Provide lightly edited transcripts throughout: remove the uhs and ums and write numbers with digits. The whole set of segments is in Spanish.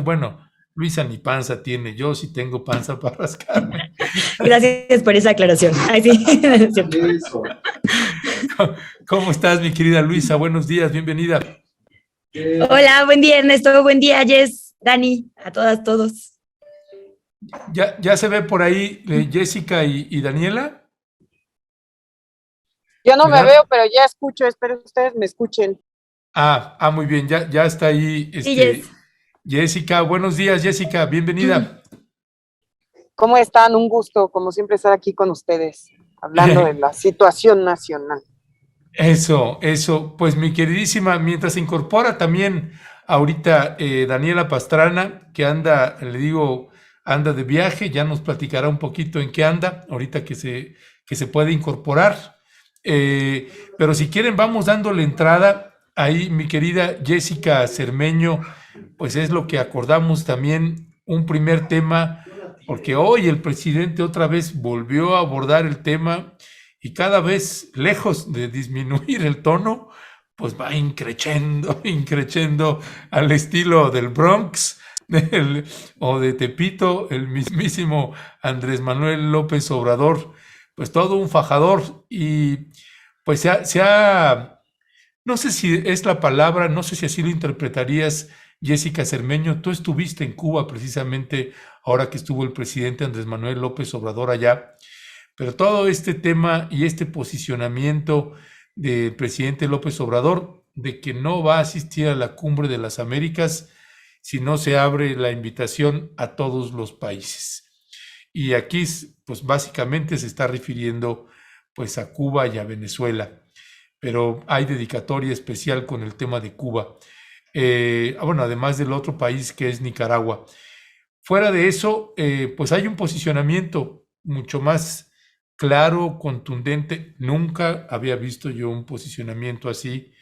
Bueno, Luisa ni panza tiene, yo sí tengo panza para rascarme. Gracias por esa aclaración. Ay, sí. Es cierto. Eso. ¿Cómo estás, mi querida Luisa? Buenos días, bienvenida. Hola, buen día Ernesto, buen día Jess, Dani, a todas, todos. ¿Ya se ve por ahí Jessica y Daniela? Yo no ¿Me me dan? veo, pero ya escucho, espero que ustedes me escuchen. Muy bien, ya está ahí Sí, Jess. Jessica. Buenos días, Jessica, bienvenida. ¿Cómo están? Un gusto, como siempre, estar aquí con ustedes, hablando de la situación nacional. Eso. Pues mi queridísima, mientras se incorpora también ahorita Daniela Pastrana, que anda, le digo, anda de viaje, ya nos platicará un poquito en qué anda, ahorita que se puede incorporar. Pero si quieren, vamos dándole entrada. Ahí, mi querida Jessica Cermeño, pues es lo que acordamos también, un primer tema, porque hoy el presidente otra vez volvió a abordar el tema y cada vez lejos de disminuir el tono, pues va increciendo al estilo del Bronx o de Tepito, el mismísimo Andrés Manuel López Obrador, pues todo un fajador y pues no sé si es la palabra, no sé si así lo interpretarías, Jessica Cermeño, tú estuviste en Cuba precisamente ahora que estuvo el presidente Andrés Manuel López Obrador allá. Pero todo este tema y este posicionamiento del presidente López Obrador de que no va a asistir a la Cumbre de las Américas si no se abre la invitación a todos los países. Y aquí, pues básicamente se está refiriendo pues a Cuba y a Venezuela, pero hay dedicatoria especial con el tema de Cuba. Además del otro país que es Nicaragua. Fuera de eso, pues hay un posicionamiento mucho más claro, contundente. Nunca había visto yo un posicionamiento así,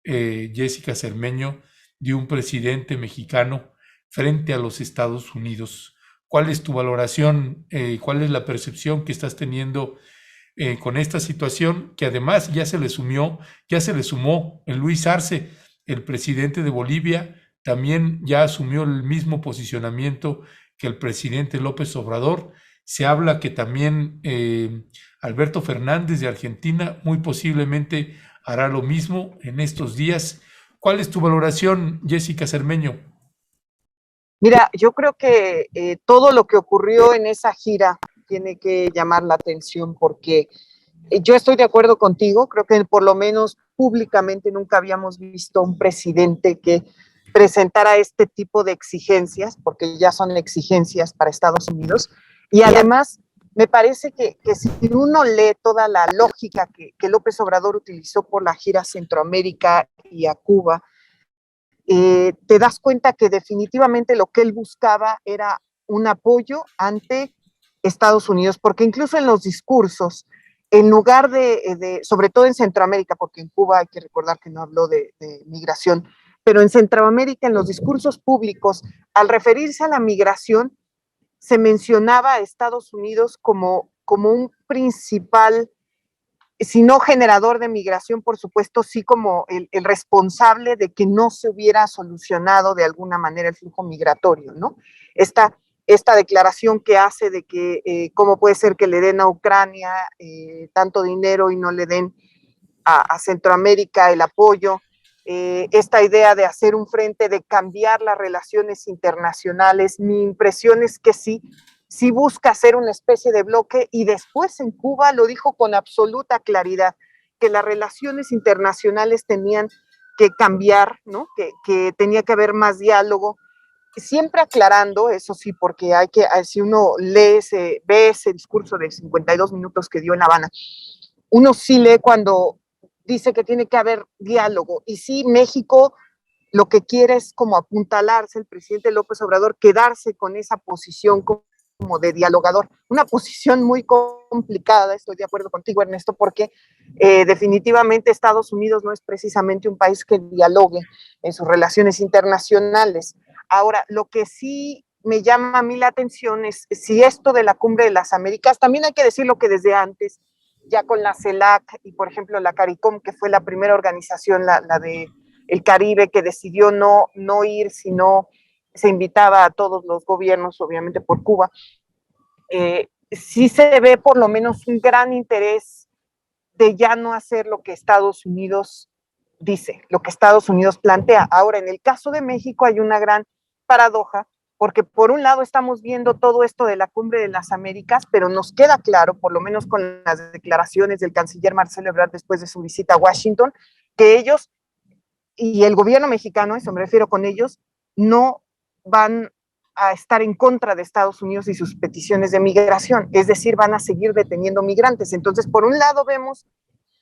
Jessica Cermeño, de un presidente mexicano frente a los Estados Unidos. ¿Cuál es tu valoración? ¿Cuál es la percepción que estás teniendo con esta situación? Que además ya se le sumó el Luis Arce, el presidente de Bolivia, también ya asumió el mismo posicionamiento que el presidente López Obrador. Se habla que también Alberto Fernández de Argentina muy posiblemente hará lo mismo en estos días. ¿Cuál es tu valoración, Jessica Cermeño? Mira, yo creo que todo lo que ocurrió en esa gira tiene que llamar la atención porque yo estoy de acuerdo contigo, creo que por lo menos públicamente nunca habíamos visto un presidente que presentara este tipo de exigencias, porque ya son exigencias para Estados Unidos, y además me parece que si uno lee toda la lógica que López Obrador utilizó por la gira a Centroamérica y a Cuba, te das cuenta que definitivamente lo que él buscaba era un apoyo ante Estados Unidos, porque incluso en los discursos, en lugar sobre todo en Centroamérica, porque en Cuba hay que recordar que no habló de migración, pero en Centroamérica, en los discursos públicos, al referirse a la migración, se mencionaba a Estados Unidos como un principal, si no generador de migración, por supuesto, sí como el responsable de que no se hubiera solucionado de alguna manera el flujo migratorio, ¿no? Esta declaración que hace de que cómo puede ser que le den a Ucrania tanto dinero y no le den a Centroamérica el apoyo, esta idea de hacer un frente, de cambiar las relaciones internacionales, mi impresión es que sí busca hacer una especie de bloque y después en Cuba lo dijo con absoluta claridad, que las relaciones internacionales tenían que cambiar, ¿no? Que tenía que haber más diálogo, siempre aclarando, eso sí, porque si uno ve ese discurso de 52 minutos que dio en La Habana, uno sí lee cuando dice que tiene que haber diálogo. Y sí, México lo que quiere es como apuntalarse, el presidente López Obrador, quedarse con esa posición como de dialogador. Una posición muy complicada, estoy de acuerdo contigo, Ernesto, porque definitivamente Estados Unidos no es precisamente un país que dialogue en sus relaciones internacionales. Ahora, lo que sí me llama a mí la atención es si esto de la Cumbre de las Américas, también hay que decirlo que desde antes, ya con la CELAC y por ejemplo la CARICOM, que fue la primera organización, la de el Caribe, que decidió no ir, sino se invitaba a todos los gobiernos, obviamente por Cuba, sí se ve por lo menos un gran interés de ya no hacer lo que Estados Unidos dice, lo que Estados Unidos plantea. Ahora, en el caso de México hay una gran paradoja, porque por un lado estamos viendo todo esto de la Cumbre de las Américas, pero nos queda claro, por lo menos con las declaraciones del canciller Marcelo Ebrard después de su visita a Washington, que ellos y el gobierno mexicano, eso me refiero con ellos, no van a estar en contra de Estados Unidos y sus peticiones de migración, es decir, van a seguir deteniendo migrantes. Entonces, por un lado vemos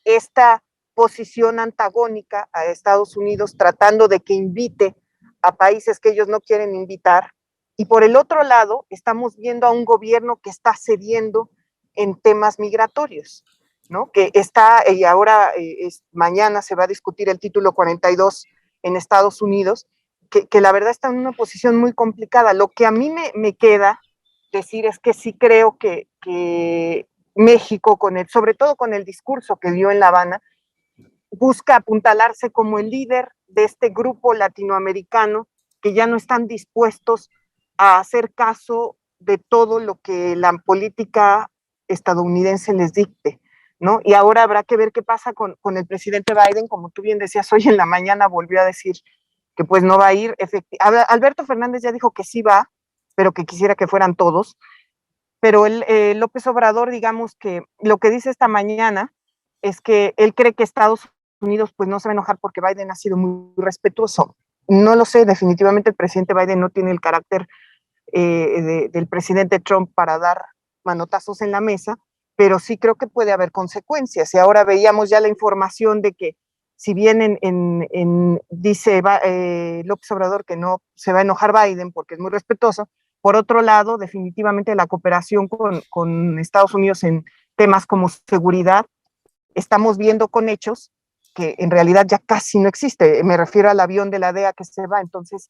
esta posición antagónica a Estados Unidos tratando de que invite a países que ellos no quieren invitar, y por el otro lado estamos viendo a un gobierno que está cediendo en temas migratorios, ¿no? Que está, y ahora mañana se va a discutir el título 42 en Estados Unidos, que la verdad está en una posición muy complicada. Lo que a mí me queda decir es que sí creo que México, sobre todo con el discurso que dio en La Habana, busca apuntalarse como el líder de este grupo latinoamericano que ya no están dispuestos a hacer caso de todo lo que la política estadounidense les dicte, ¿no? Y ahora habrá que ver qué pasa con el presidente Biden. Como tú bien decías, hoy en la mañana volvió a decir que pues no va a ir. Alberto Fernández ya dijo que sí va, pero que quisiera que fueran todos. Pero López Obrador, digamos que lo que dice esta mañana es que él cree que Estados Unidos pues no se va a enojar porque Biden ha sido muy respetuoso. No lo sé, definitivamente el presidente Biden no tiene el carácter del presidente Trump para dar manotazos en la mesa, pero sí creo que puede haber consecuencias. Y ahora veíamos ya la información de que si bien dice López Obrador que no se va a enojar Biden porque es muy respetuoso, por otro lado, definitivamente la cooperación con Estados Unidos en temas como seguridad, estamos viendo con hechos que en realidad ya casi no existe. Me refiero al avión de la DEA que se va. Entonces,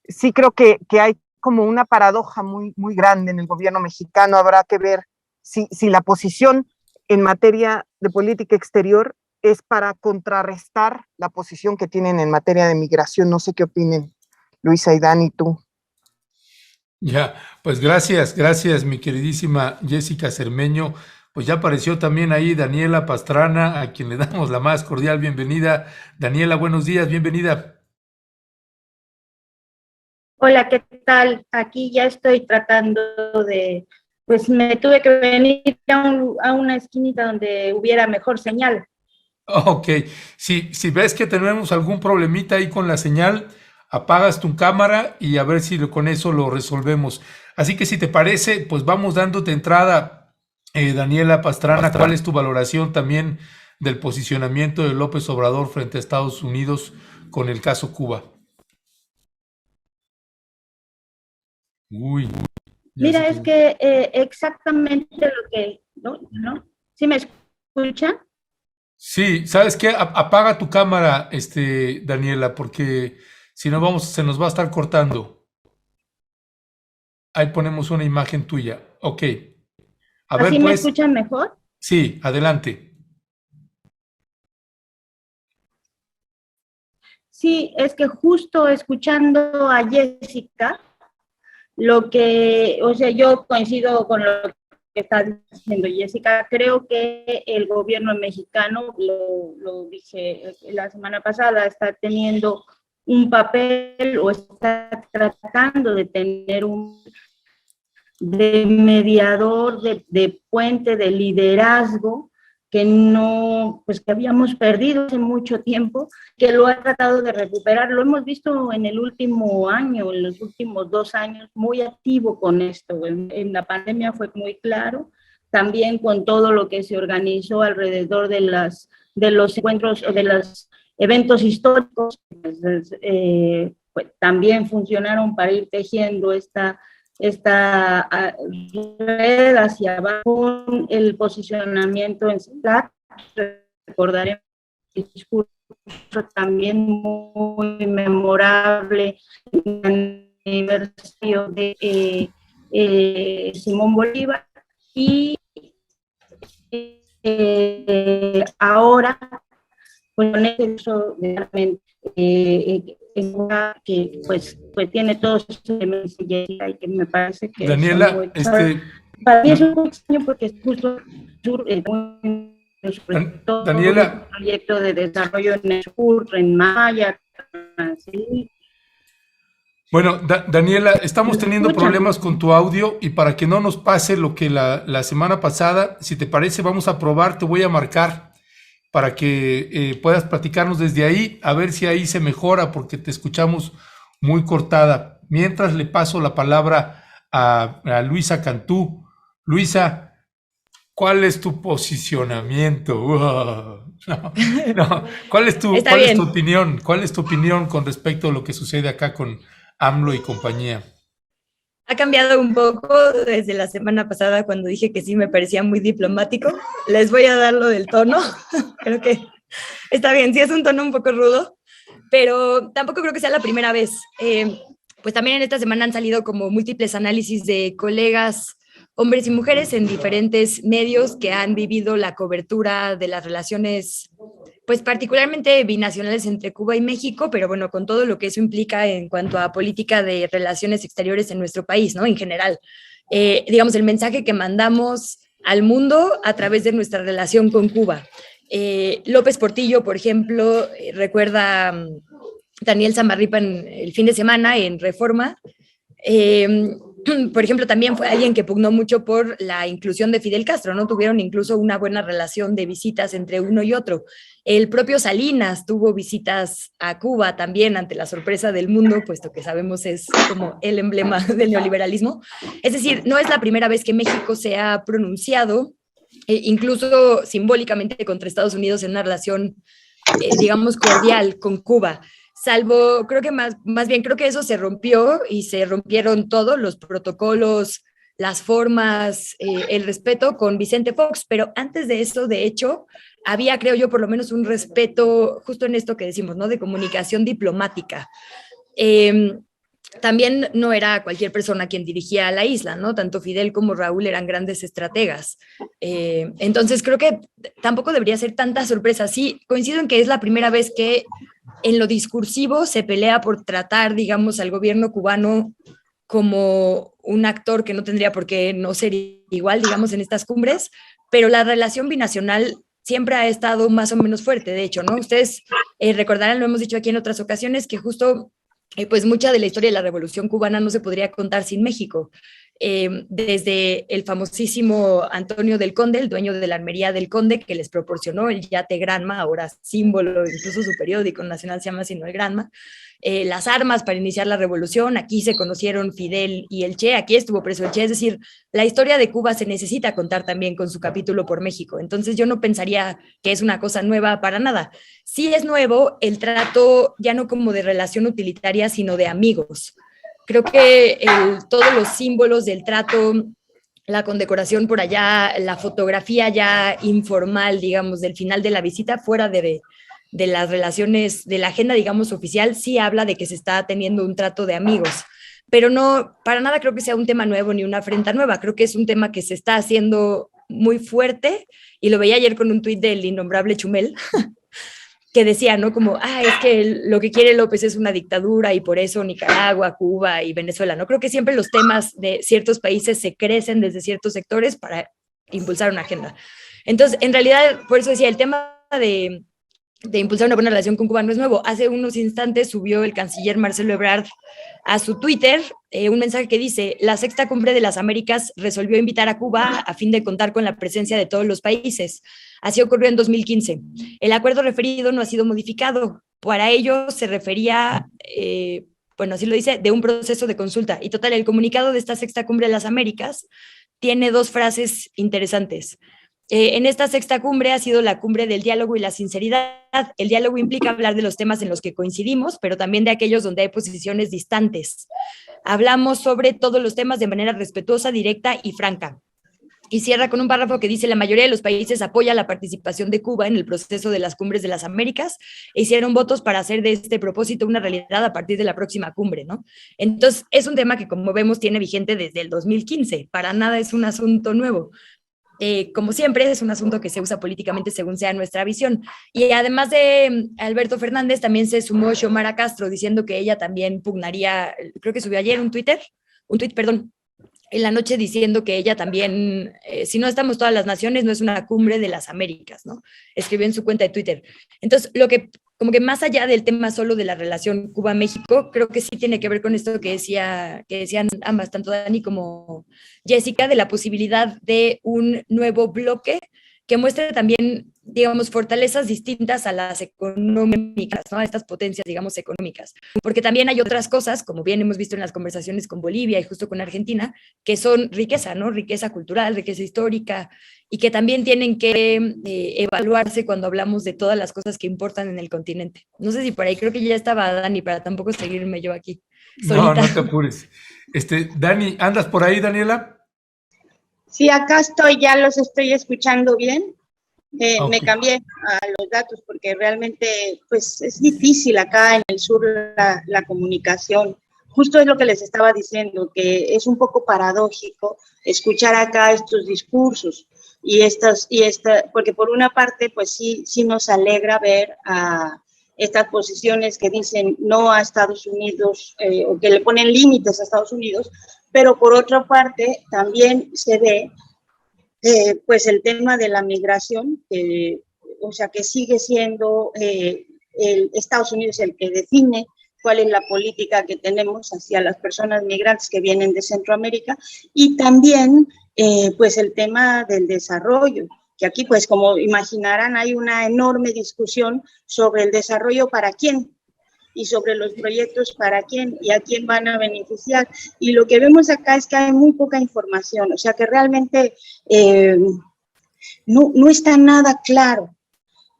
sí creo que hay como una paradoja muy, muy grande en el gobierno mexicano. Habrá que ver si la posición en materia de política exterior es para contrarrestar la posición que tienen en materia de migración. No sé qué opinen Luisa y Dani, tú. Ya, pues gracias, mi queridísima Jessica Cermeño. Pues ya apareció también ahí Daniela Pastrana, a quien le damos la más cordial bienvenida. Daniela, buenos días, bienvenida. Hola, ¿qué tal? Aquí ya estoy tratando pues me tuve que venir a una esquinita donde hubiera mejor señal. Ok, si ves que tenemos algún problemita ahí con la señal, apagas tu cámara y a ver si con eso lo resolvemos. Así que si te parece, pues vamos dándote entrada, Daniela Pastrana. ¿Cuál es tu valoración también del posicionamiento de López Obrador frente a Estados Unidos con el caso Cuba? Uy, ya se Mira, es quedó. que exactamente lo que, ¿no? ¿Sí me escuchan? Sí, ¿sabes qué? Apaga tu cámara, Daniela, porque si no se nos va a estar cortando. Ahí ponemos una imagen tuya. Ok. A ver, ¿Así me pues, escuchan mejor? sí, adelante. Sí, es que justo escuchando a Jessica, o sea, yo coincido con lo que está diciendo Jessica. Creo que el gobierno mexicano, lo dije la semana pasada, está teniendo un papel o está tratando de tener de mediador, de puente, de liderazgo que no, pues que habíamos perdido hace mucho tiempo, que lo ha tratado de recuperar. Lo hemos visto en el último año, en los últimos 2 años, muy activo con esto. En la pandemia fue muy claro, también con todo lo que se organizó alrededor de los encuentros o de los eventos históricos, pues, también funcionaron para ir tejiendo esta red hacia abajo, el posicionamiento en CELAC. Recordaremos el discurso también muy memorable, el aniversario de Simón Bolívar, y ahora con eso que pues tiene todos esos elementos y que me parece que Daniela, para mí es un poco extraño porque es justo sobre todo Daniela, un proyecto de desarrollo en el sur, en Maya, así. Bueno, Daniela, estamos teniendo problemas con tu audio y para que no nos pase lo que la semana pasada, si te parece, vamos a probar, te voy a marcar para que puedas platicarnos desde ahí, a ver si ahí se mejora porque te escuchamos muy cortada. Mientras le paso la palabra a Luisa Cantú. Luisa, ¿cuál es tu posicionamiento? No. ¿Cuál es tu opinión? ¿Cuál es tu opinión con respecto a lo que sucede acá con AMLO y compañía? Ha cambiado un poco desde la semana pasada cuando dije que sí me parecía muy diplomático. Les voy a dar lo del tono. Creo que está bien, sí es un tono un poco rudo, pero tampoco creo que sea la primera vez. Pues también en esta semana han salido como múltiples análisis de colegas, hombres y mujeres en diferentes medios que han vivido la cobertura de las relaciones, pues particularmente binacionales entre Cuba y México, pero bueno, con todo lo que eso implica en cuanto a política de relaciones exteriores en nuestro país, ¿no? En general. Digamos, el mensaje que mandamos al mundo a través de nuestra relación con Cuba. López Portillo, por ejemplo, recuerda Daniel Samarripa el fin de semana en Reforma. Por ejemplo, también fue alguien que pugnó mucho por la inclusión de Fidel Castro, ¿no? Tuvieron incluso una buena relación de visitas entre uno y otro. El propio Salinas tuvo visitas a Cuba también ante la sorpresa del mundo, puesto que sabemos es como el emblema del neoliberalismo. Es decir, no es la primera vez que México se ha pronunciado, incluso simbólicamente contra Estados Unidos en una relación, digamos, cordial con Cuba. Salvo, creo que más bien creo que eso se rompió y se rompieron todos los protocolos, las formas, el respeto con Vicente Fox, pero antes de eso, de hecho, había, creo yo, por lo menos un respeto justo en esto que decimos, ¿no? De comunicación diplomática. También no era cualquier persona quien dirigía la isla, ¿no? Tanto Fidel como Raúl eran grandes estrategas. Entonces creo que tampoco debería ser tanta sorpresa. Sí, coincido en que es la primera vez que en lo discursivo se pelea por tratar, digamos, al gobierno cubano como un actor que no tendría por qué no ser igual, digamos, en estas cumbres, pero la relación binacional siempre ha estado más o menos fuerte, de hecho, ¿no? Ustedes recordarán, lo hemos dicho aquí en otras ocasiones, que justo pues mucha de la historia de la Revolución Cubana no se podría contar sin México. Desde el famosísimo Antonio del Conde, el dueño de la armería del Conde, que les proporcionó el yate Granma, ahora símbolo, incluso su periódico nacional se llama sino el Granma, las armas para iniciar la revolución, aquí se conocieron Fidel y el Che, aquí estuvo preso el Che, es decir, la historia de Cuba se necesita contar también con su capítulo por México, entonces yo no pensaría que es una cosa nueva para nada. Sí es nuevo el trato ya no como de relación utilitaria, sino de amigos. Creo que todos los símbolos del trato, la condecoración por allá, la fotografía ya informal, digamos, del final de la visita, fuera de las relaciones, de la agenda, digamos, oficial, sí habla de que se está teniendo un trato de amigos. Pero no, para nada creo que sea un tema nuevo ni una afrenta nueva. Creo que es un tema que se está haciendo muy fuerte y lo veía ayer con un tuit del innombrable Chumel, que decía, ¿no? Como, es que lo que quiere López es una dictadura y por eso Nicaragua, Cuba y Venezuela, ¿no? Creo que siempre los temas de ciertos países se crecen desde ciertos sectores para impulsar una agenda. Entonces, en realidad, por eso decía, el tema de impulsar una buena relación con Cuba no es nuevo. Hace unos instantes subió el canciller Marcelo Ebrard a su Twitter un mensaje que dice: la Sexta Cumbre de las Américas resolvió invitar a Cuba a fin de contar con la presencia de todos los países. Así ocurrió en 2015. El acuerdo referido no ha sido modificado. Para ello se refería, bueno, así lo dice, de un proceso de consulta. Y total, el comunicado de esta Sexta Cumbre de las Américas tiene dos frases interesantes. En esta sexta cumbre ha sido la cumbre del diálogo y la sinceridad. El diálogo implica hablar de los temas en los que coincidimos, pero también de aquellos donde hay posiciones distantes. Hablamos sobre todos los temas de manera respetuosa, directa y franca. Y cierra con un párrafo que dice: la mayoría de los países apoya la participación de Cuba en el proceso de las cumbres de las Américas e hicieron votos para hacer de este propósito una realidad a partir de la próxima cumbre, ¿no? Entonces, es un tema que, como vemos, tiene vigente desde el 2015. Para nada es un asunto nuevo. como siempre, es un asunto que se usa políticamente según sea nuestra visión. Y además de Alberto Fernández, también se sumó Xiomara Castro diciendo que ella también pugnaría, creo que subió ayer un tuit, perdón, en la noche diciendo que ella también, si no estamos todas las naciones, no es una cumbre de las Américas, ¿no? Escribió en su cuenta de Twitter. Entonces, como que más allá del tema solo de la relación Cuba-México, creo que sí tiene que ver con esto que decían ambas, tanto Dani como Jessica, de la posibilidad de un nuevo bloque que muestre también, digamos, fortalezas distintas a las económicas, ¿no? A estas potencias, digamos, económicas. Porque también hay otras cosas, como bien hemos visto en las conversaciones con Bolivia y justo con Argentina, que son riqueza, ¿no? Riqueza cultural, riqueza histórica, y que también tienen que evaluarse cuando hablamos de todas las cosas que importan en el continente. No sé si por ahí, creo que ya estaba Dani, para tampoco seguirme yo aquí No, solita. no te apures. Dani, ¿andas por ahí, Daniela? Sí, acá estoy, ya los estoy escuchando bien. Me Ok. cambié a los datos porque realmente pues es difícil acá en el sur la comunicación. Justo es lo que les estaba diciendo, que es un poco paradójico escuchar acá estos discursos porque por una parte pues sí nos alegra ver a estas posiciones que dicen no a Estados Unidos o que le ponen límites a Estados Unidos, pero por otra parte también se ve pues el tema de la migración, o sea, que sigue siendo Estados Unidos el que define cuál es la política que tenemos hacia las personas migrantes que vienen de Centroamérica, y también pues el tema del desarrollo, que aquí pues como imaginarán hay una enorme discusión sobre el desarrollo para quién y sobre los proyectos para quién y a quién van a beneficiar. Y lo que vemos acá es que hay muy poca información, o sea que realmente no está nada claro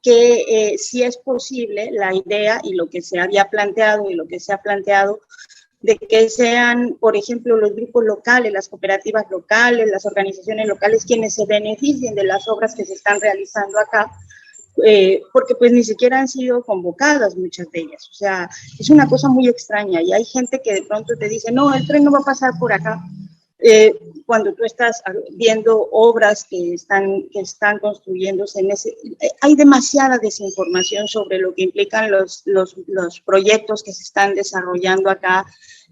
que si es posible la idea y lo que se había planteado y lo que se ha planteado de que sean, por ejemplo, los grupos locales, las cooperativas locales, las organizaciones locales quienes se beneficien de las obras que se están realizando acá, porque pues ni siquiera han sido convocadas muchas de ellas. O sea, es una cosa muy extraña y hay gente que de pronto te dice, no, el tren no va a pasar por acá. Cuando tú estás viendo obras que están construyéndose en ese, hay demasiada desinformación sobre lo que implican los proyectos que se están desarrollando acá,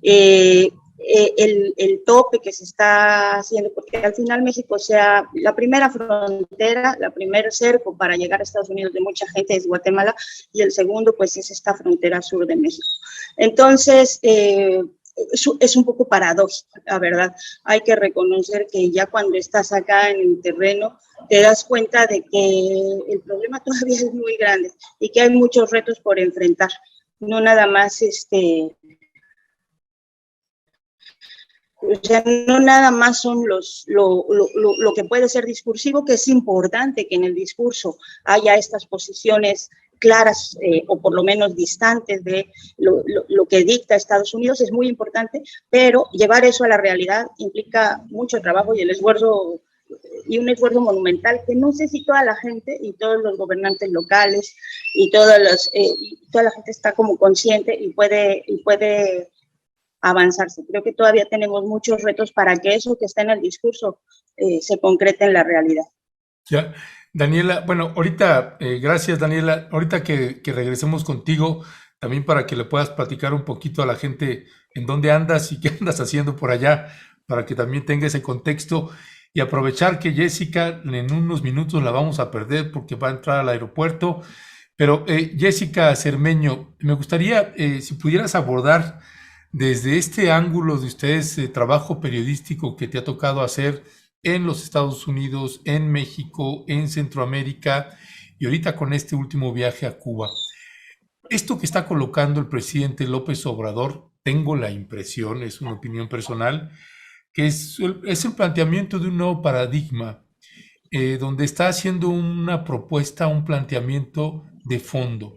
el tope que se está haciendo, porque al final México sea la primera frontera, la primer cerco para llegar a Estados Unidos de mucha gente es Guatemala, y el segundo pues es esta frontera sur de México. Entonces, es un poco paradójico, la verdad. Hay que reconocer que ya cuando estás acá en el terreno, te das cuenta de que el problema todavía es muy grande y que hay muchos retos por enfrentar. No nada más o sea, no nada más son lo que puede ser discursivo, que es importante que en el discurso haya estas posiciones claras o por lo menos distantes de lo que dicta Estados Unidos, es muy importante, pero llevar eso a la realidad implica mucho trabajo y un esfuerzo monumental que no sé si toda la gente y todos los gobernantes locales y toda la gente está como consciente y puede avanzarse. Creo que todavía tenemos muchos retos para que eso que está en el discurso se concrete en la realidad. Ya, Daniela, bueno, ahorita, gracias Daniela, ahorita que regresemos contigo, también para que le puedas platicar un poquito a la gente en dónde andas y qué andas haciendo por allá, para que también tenga ese contexto y aprovechar que Jessica en unos minutos la vamos a perder porque va a entrar al aeropuerto. Pero Jessica Cermeño, me gustaría si pudieras abordar desde este ángulo de ustedes, trabajo periodístico que te ha tocado hacer en los Estados Unidos, en México, en Centroamérica y ahorita con este último viaje a Cuba. Esto que está colocando el presidente López Obrador, tengo la impresión, es una opinión personal, que es el planteamiento de un nuevo paradigma, donde está haciendo una propuesta, un planteamiento de fondo,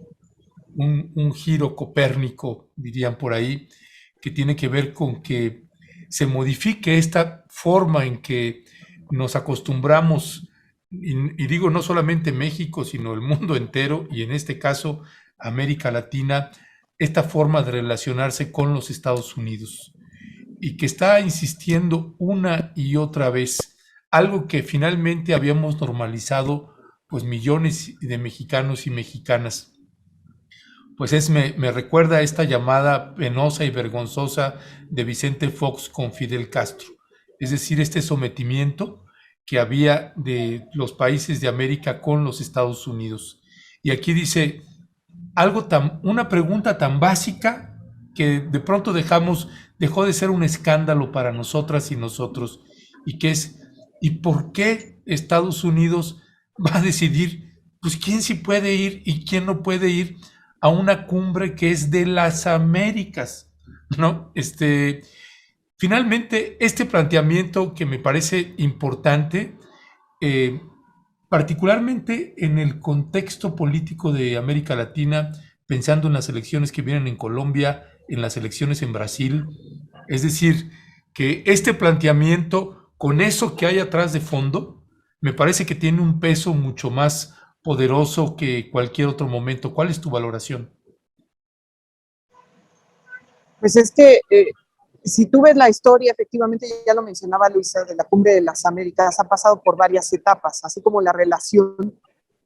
un giro copérnico, dirían por ahí, que tiene que ver con que se modifique esta forma en que nos acostumbramos, y digo no solamente México, sino el mundo entero, y en este caso América Latina, esta forma de relacionarse con los Estados Unidos, y que está insistiendo una y otra vez algo que finalmente habíamos normalizado pues millones de mexicanos y mexicanas. Pues me recuerda a esta llamada penosa y vergonzosa de Vicente Fox con Fidel Castro, es decir, este sometimiento que había de los países de América con los Estados Unidos. Y aquí dice una pregunta tan básica que de pronto dejó de ser un escándalo para nosotras y nosotros, y que es, ¿y por qué Estados Unidos va a decidir, pues, quién sí puede ir y quién no puede ir a una cumbre que es de las Américas, ¿no? Finalmente, este planteamiento que me parece importante, eh, particularmente en el contexto político de América Latina, pensando en las elecciones que vienen en Colombia, en las elecciones en Brasil, es decir, que este planteamiento, con eso que hay atrás de fondo, me parece que tiene un peso mucho más poderoso que cualquier otro momento. ¿Cuál es tu valoración? Pues es que si tú ves la historia, efectivamente, ya lo mencionaba Luisa, de la Cumbre de las Américas, ha pasado por varias etapas, así como la relación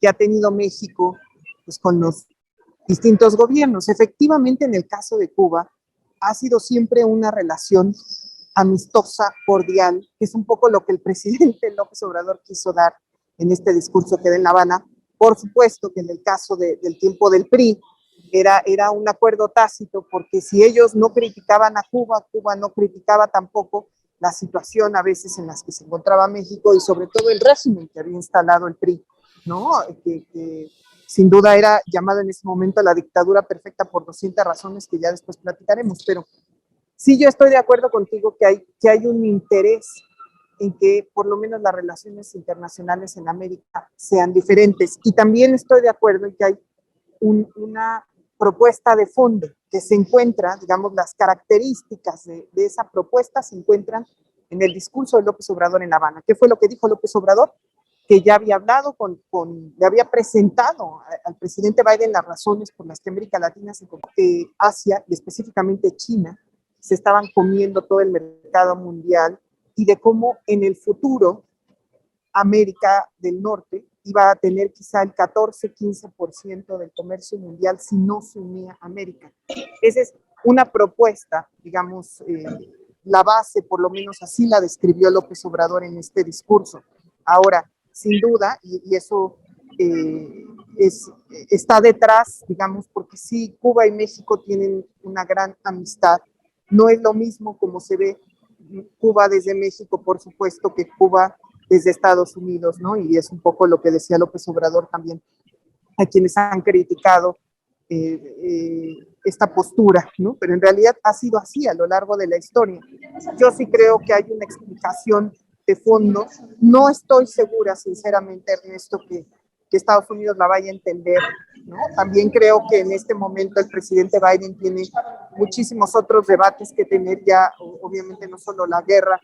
que ha tenido México pues, con los distintos gobiernos. Efectivamente, en el caso de Cuba, ha sido siempre una relación amistosa, cordial, que es un poco lo que el presidente López Obrador quiso dar en este discurso que da en La Habana. Por supuesto que en el caso del tiempo del PRI, era un acuerdo tácito, porque si ellos no criticaban a Cuba, Cuba no criticaba tampoco la situación a veces en las que se encontraba México y sobre todo el régimen que había instalado el PRI, ¿no? Que sin duda era llamado en ese momento la dictadura perfecta por 200 razones que ya después platicaremos, pero sí yo estoy de acuerdo contigo que hay un interés en que por lo menos las relaciones internacionales en América sean diferentes, y también estoy de acuerdo en que hay una propuesta de fondo que se encuentra, digamos, las características de esa propuesta se encuentran en el discurso de López Obrador en La Habana. ¿Qué fue lo que dijo López Obrador? Que ya había hablado le había presentado al presidente Biden las razones por las que América Latina Asia y específicamente China se estaban comiendo todo el mercado mundial, y de cómo en el futuro América del Norte iba a tener quizá el 14-15% del comercio mundial si no se unía a América. Esa es una propuesta, digamos, la base, por lo menos así la describió López Obrador en este discurso. Ahora, sin duda, y eso está detrás, digamos, porque sí, Cuba y México tienen una gran amistad. No es lo mismo como se ve Cuba desde México, por supuesto, que Cuba desde Estados Unidos, ¿no? Y es un poco lo que decía López Obrador también, a quienes han criticado esta postura, ¿no? Pero en realidad ha sido así a lo largo de la historia. Yo sí creo que hay una explicación de fondo. No estoy segura, sinceramente, Ernesto, que Estados Unidos la vaya a entender, ¿no? También creo que en este momento el presidente Biden tiene muchísimos otros debates que tener ya, obviamente no solo la guerra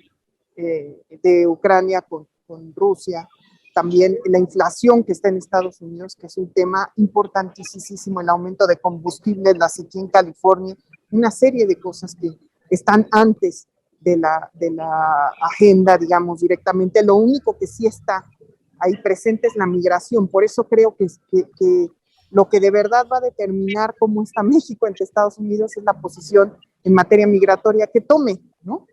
de Ucrania con Rusia, también la inflación que está en Estados Unidos, que es un tema importantísimo, el aumento de combustibles, la sequía en California, una serie de cosas que están antes de la agenda, digamos, directamente. Lo único que sí está ahí presente es la migración. Por eso creo que lo que de verdad va a determinar cómo está México entre Estados Unidos es la posición en materia migratoria que tome, ¿no?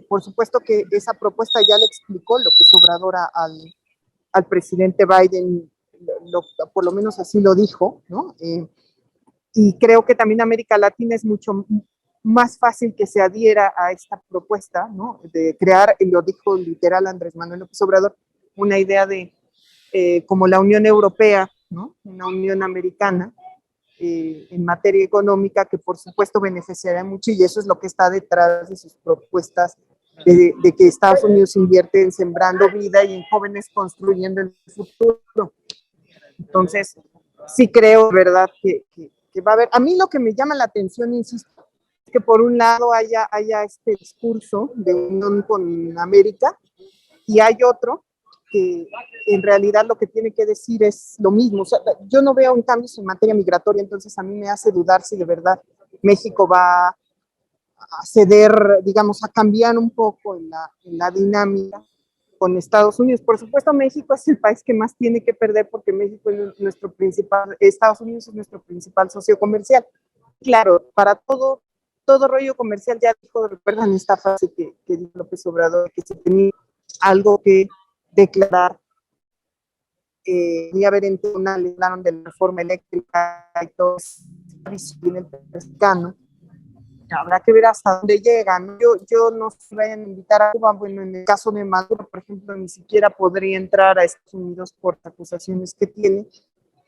Por supuesto que esa propuesta ya le explicó López Obrador al presidente Biden, por lo menos así lo dijo, ¿no? Y creo que también América Latina es mucho más fácil que se adhiera a esta propuesta, ¿no? De crear, y lo dijo literal Andrés Manuel López Obrador, una idea de como la Unión Europea, ¿no? Una Unión Americana, en materia económica, que por supuesto beneficiará mucho, y eso es lo que está detrás de sus propuestas de que Estados Unidos invierte en sembrando vida y en jóvenes construyendo el futuro. Entonces, sí creo, ¿verdad?, que va a haber. A mí lo que me llama la atención, insisto, es que por un lado haya este discurso de unión con América, y hay otro que en realidad lo que tiene que decir es lo mismo. O sea, yo no veo un cambio en materia migratoria, entonces a mí me hace dudar si de verdad México va a ceder, digamos, a cambiar un poco en la dinámica con Estados Unidos. Por supuesto, México es el país que más tiene que perder porque México es nuestro principal, Estados Unidos es nuestro principal socio comercial. Claro, para todo rollo comercial, ya dijo, recuerdan esta frase que dijo López Obrador, que se tenía algo que declarar, ni haber entrado una ley de la reforma eléctrica y todo eso, en el mexicano. Habrá que ver hasta dónde llegan. Yo no sé si vayan a invitar a Cuba. Bueno, en el caso de Maduro, por ejemplo, ni siquiera podría entrar a Estados Unidos por las acusaciones que tiene,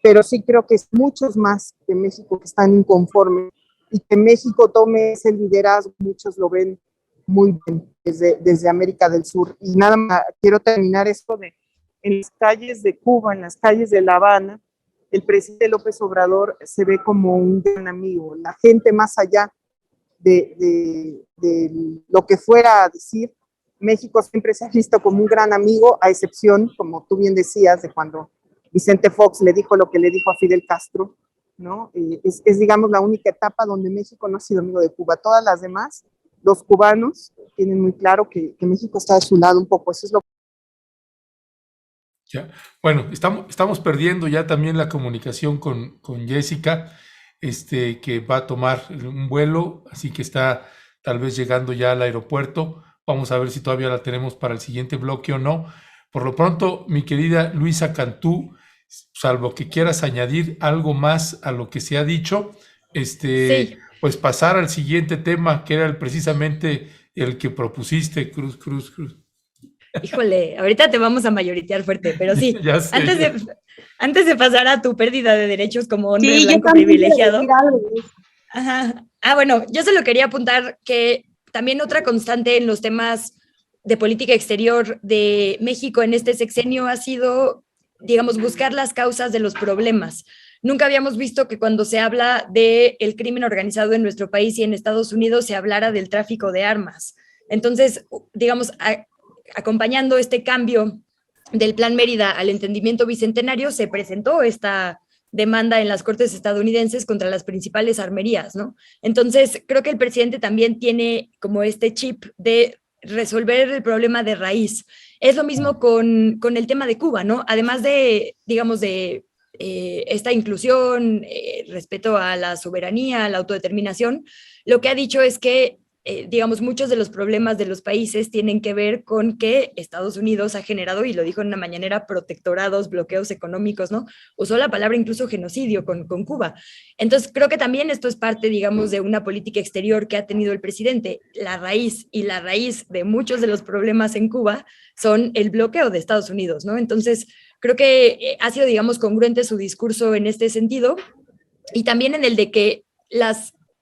pero sí creo que es muchos más de México que están inconformes y que México tome ese liderazgo. Muchos lo ven muy bien desde América del Sur. Y nada más, quiero terminar esto de en las calles de Cuba, en las calles de La Habana, el presidente López Obrador se ve como un gran amigo. La gente, más allá de lo que fuera a decir, México siempre se ha visto como un gran amigo, a excepción, como tú bien decías, de cuando Vicente Fox le dijo lo que le dijo a Fidel Castro, ¿no? Es, digamos, la única etapa donde México no ha sido amigo de Cuba. Todas las demás, los cubanos tienen muy claro que México está de su lado un poco. Eso es lo que... Ya. Bueno, estamos perdiendo ya también la comunicación con Jessica, que va a tomar un vuelo, así que está tal vez llegando ya al aeropuerto. Vamos a ver si todavía la tenemos para el siguiente bloque o no. Por lo pronto, mi querida Luisa Cantú, salvo que quieras añadir algo más a lo que se ha dicho, Sí. pues pasar al siguiente tema, que era precisamente el que propusiste, Cruz. Híjole, ahorita te vamos a mayoritear fuerte, pero sí, Ya sé, antes de pasar a tu pérdida de derechos como hombre Sí, yo blanco también quiero privilegiado. decir algo. Ajá. Bueno, yo solo quería apuntar que también otra constante en los temas de política exterior de México en este sexenio ha sido, digamos, buscar las causas de los problemas. Nunca habíamos visto que cuando se habla del crimen organizado en nuestro país y en Estados Unidos se hablara del tráfico de armas. Entonces, digamos, acompañando este cambio del Plan Mérida al entendimiento bicentenario, se presentó esta demanda en las cortes estadounidenses contra las principales armerías, ¿no? Entonces, creo que el presidente también tiene como este chip de resolver el problema de raíz. Es lo mismo con el tema de Cuba, ¿no? Además de, digamos, de esta inclusión, respeto a la soberanía, a la autodeterminación, lo que ha dicho es que digamos, muchos de los problemas de los países tienen que ver con que Estados Unidos ha generado, y lo dijo en una mañanera, protectorados, bloqueos económicos, ¿no? Usó la palabra incluso genocidio con Cuba. Entonces, creo que también esto es parte, digamos, de una política exterior que ha tenido el presidente. La raíz de muchos de los problemas en Cuba son el bloqueo de Estados Unidos, ¿no? Entonces, creo que ha sido, digamos, congruente su discurso en este sentido, y también en el de que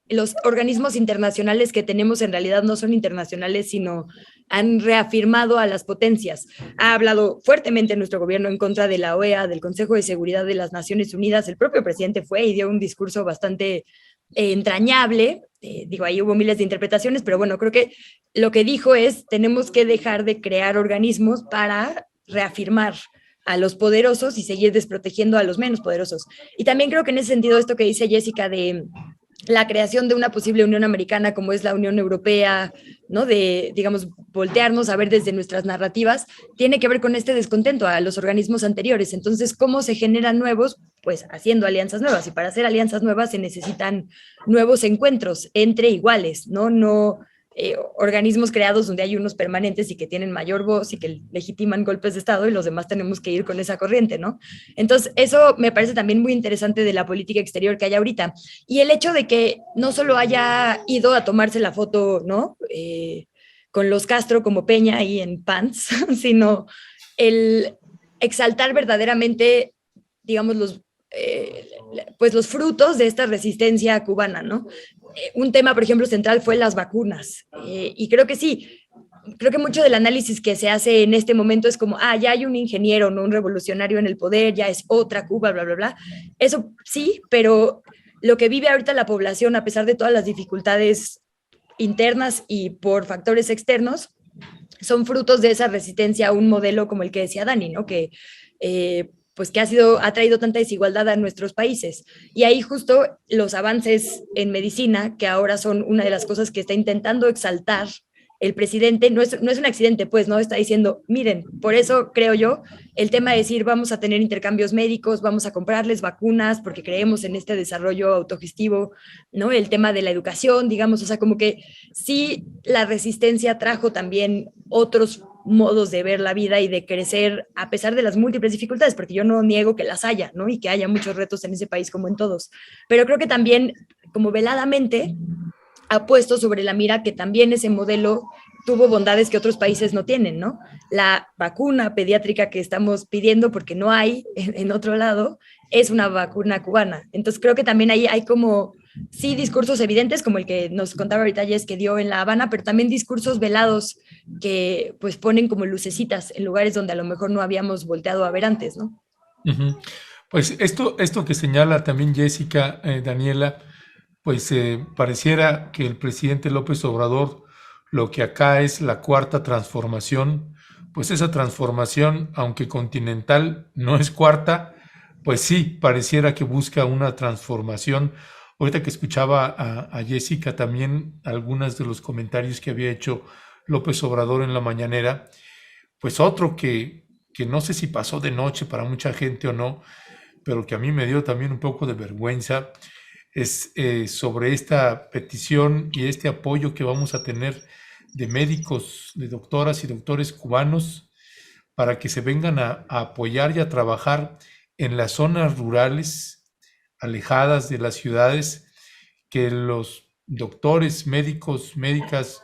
los organismos internacionales que tenemos en realidad no son internacionales, sino han reafirmado a las potencias. Ha hablado fuertemente nuestro gobierno en contra de la OEA, del Consejo de Seguridad de las Naciones Unidas. El propio presidente fue y dio un discurso bastante entrañable. Digo, ahí hubo miles de interpretaciones, pero bueno, creo que lo que dijo es, tenemos que dejar de crear organismos para reafirmar a los poderosos y seguir desprotegiendo a los menos poderosos. Y también creo que en ese sentido, esto que dice Jessica de la creación de una posible Unión Americana como es la Unión Europea, ¿no? De, digamos, voltearnos a ver desde nuestras narrativas, tiene que ver con este descontento a los organismos anteriores. Entonces, ¿cómo se generan nuevos? Pues haciendo alianzas nuevas. Y para hacer alianzas nuevas se necesitan nuevos encuentros entre iguales, ¿no? Organismos creados donde hay unos permanentes y que tienen mayor voz y que legitiman golpes de Estado y los demás tenemos que ir con esa corriente, ¿no? Entonces, eso me parece también muy interesante de la política exterior que hay ahorita. Y el hecho de que no solo haya ido a tomarse la foto, ¿no? Con los Castro como Peña ahí en pants, sino el exaltar verdaderamente, digamos, pues los frutos de esta resistencia cubana, ¿no? Un tema, por ejemplo, central fue las vacunas. Y creo que sí, creo que mucho del análisis que se hace en este momento es como, ya hay un ingeniero, no un revolucionario en el poder, ya es otra Cuba, bla, bla, bla. Eso sí, pero lo que vive ahorita la población, a pesar de todas las dificultades internas y por factores externos, son frutos de esa resistencia a un modelo como el que decía Dani, ¿no? Que pues que ha traído tanta desigualdad a nuestros países. Y ahí justo los avances en medicina, que ahora son una de las cosas que está intentando exaltar el presidente no es un accidente, pues, ¿no? Está diciendo, miren, por eso creo yo, el tema de decir vamos a tener intercambios médicos, vamos a comprarles vacunas porque creemos en este desarrollo autogestivo, ¿no? El tema de la educación, digamos, o sea, como que sí la resistencia trajo también otros modos de ver la vida y de crecer a pesar de las múltiples dificultades, porque yo no niego que las haya, ¿no? Y que haya muchos retos en ese país como en todos, pero creo que también, como veladamente, ha puesto sobre la mira que también ese modelo tuvo bondades que otros países no tienen, ¿no? La vacuna pediátrica que estamos pidiendo, porque no hay en otro lado, es una vacuna cubana. Entonces creo que también ahí hay como, sí, discursos evidentes, como el que nos contaba ahorita Jess que dio en La Habana, pero también discursos velados que pues ponen como lucecitas en lugares donde a lo mejor no habíamos volteado a ver antes, ¿no? Ujú. Pues esto que señala también Jessica, Daniela, pues pareciera que el presidente López Obrador, lo que acá es la cuarta transformación, pues esa transformación, aunque continental, no es cuarta, pues sí, pareciera que busca una transformación. Ahorita que escuchaba a Jessica también algunos de los comentarios que había hecho López Obrador en la mañanera, pues otro que no sé si pasó de noche para mucha gente o no, pero que a mí me dio también un poco de vergüenza, es sobre esta petición y este apoyo que vamos a tener de médicos, de doctoras y doctores cubanos para que se vengan a apoyar y a trabajar en las zonas rurales, alejadas de las ciudades, que los doctores, médicos, médicas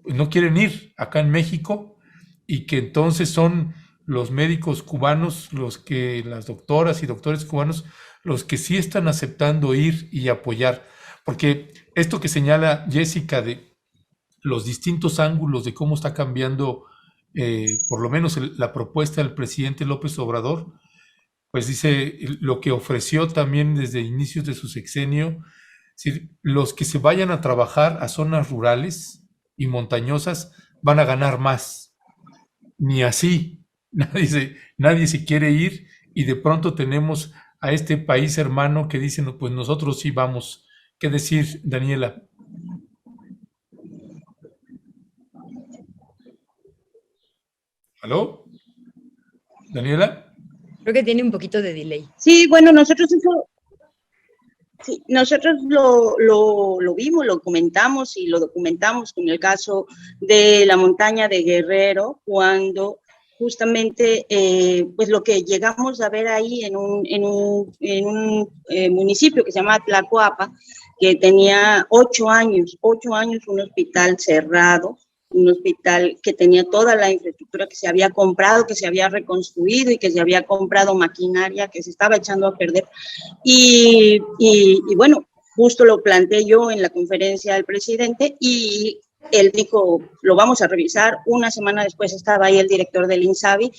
no quieren ir acá en México y que entonces son los médicos cubanos, las doctoras y doctores cubanos, los que sí están aceptando ir y apoyar. Porque esto que señala Jessica de los distintos ángulos de cómo está cambiando, por lo menos la propuesta del presidente López Obrador, pues dice lo que ofreció también desde inicios de su sexenio, es decir, los que se vayan a trabajar a zonas rurales y montañosas van a ganar más. Ni así, nadie se quiere ir y de pronto tenemos a este país hermano que dicen, no, pues nosotros sí vamos. ¿Qué decir, Daniela? ¿Aló? ¿Daniela? Creo que tiene un poquito de delay. Sí, bueno, nosotros eso, sí, nosotros lo vimos, lo comentamos y lo documentamos con el caso de la montaña de Guerrero, cuando justamente pues lo que llegamos a ver ahí en un municipio que se llama Tlacoapa, que tenía 8 años un hospital cerrado, un hospital que tenía toda la infraestructura que se había comprado, que se había reconstruido y que se había comprado maquinaria que se estaba echando a perder. Y bueno, justo lo planteé yo en la conferencia del presidente y él dijo, lo vamos a revisar. Una semana después estaba ahí el director del INSABI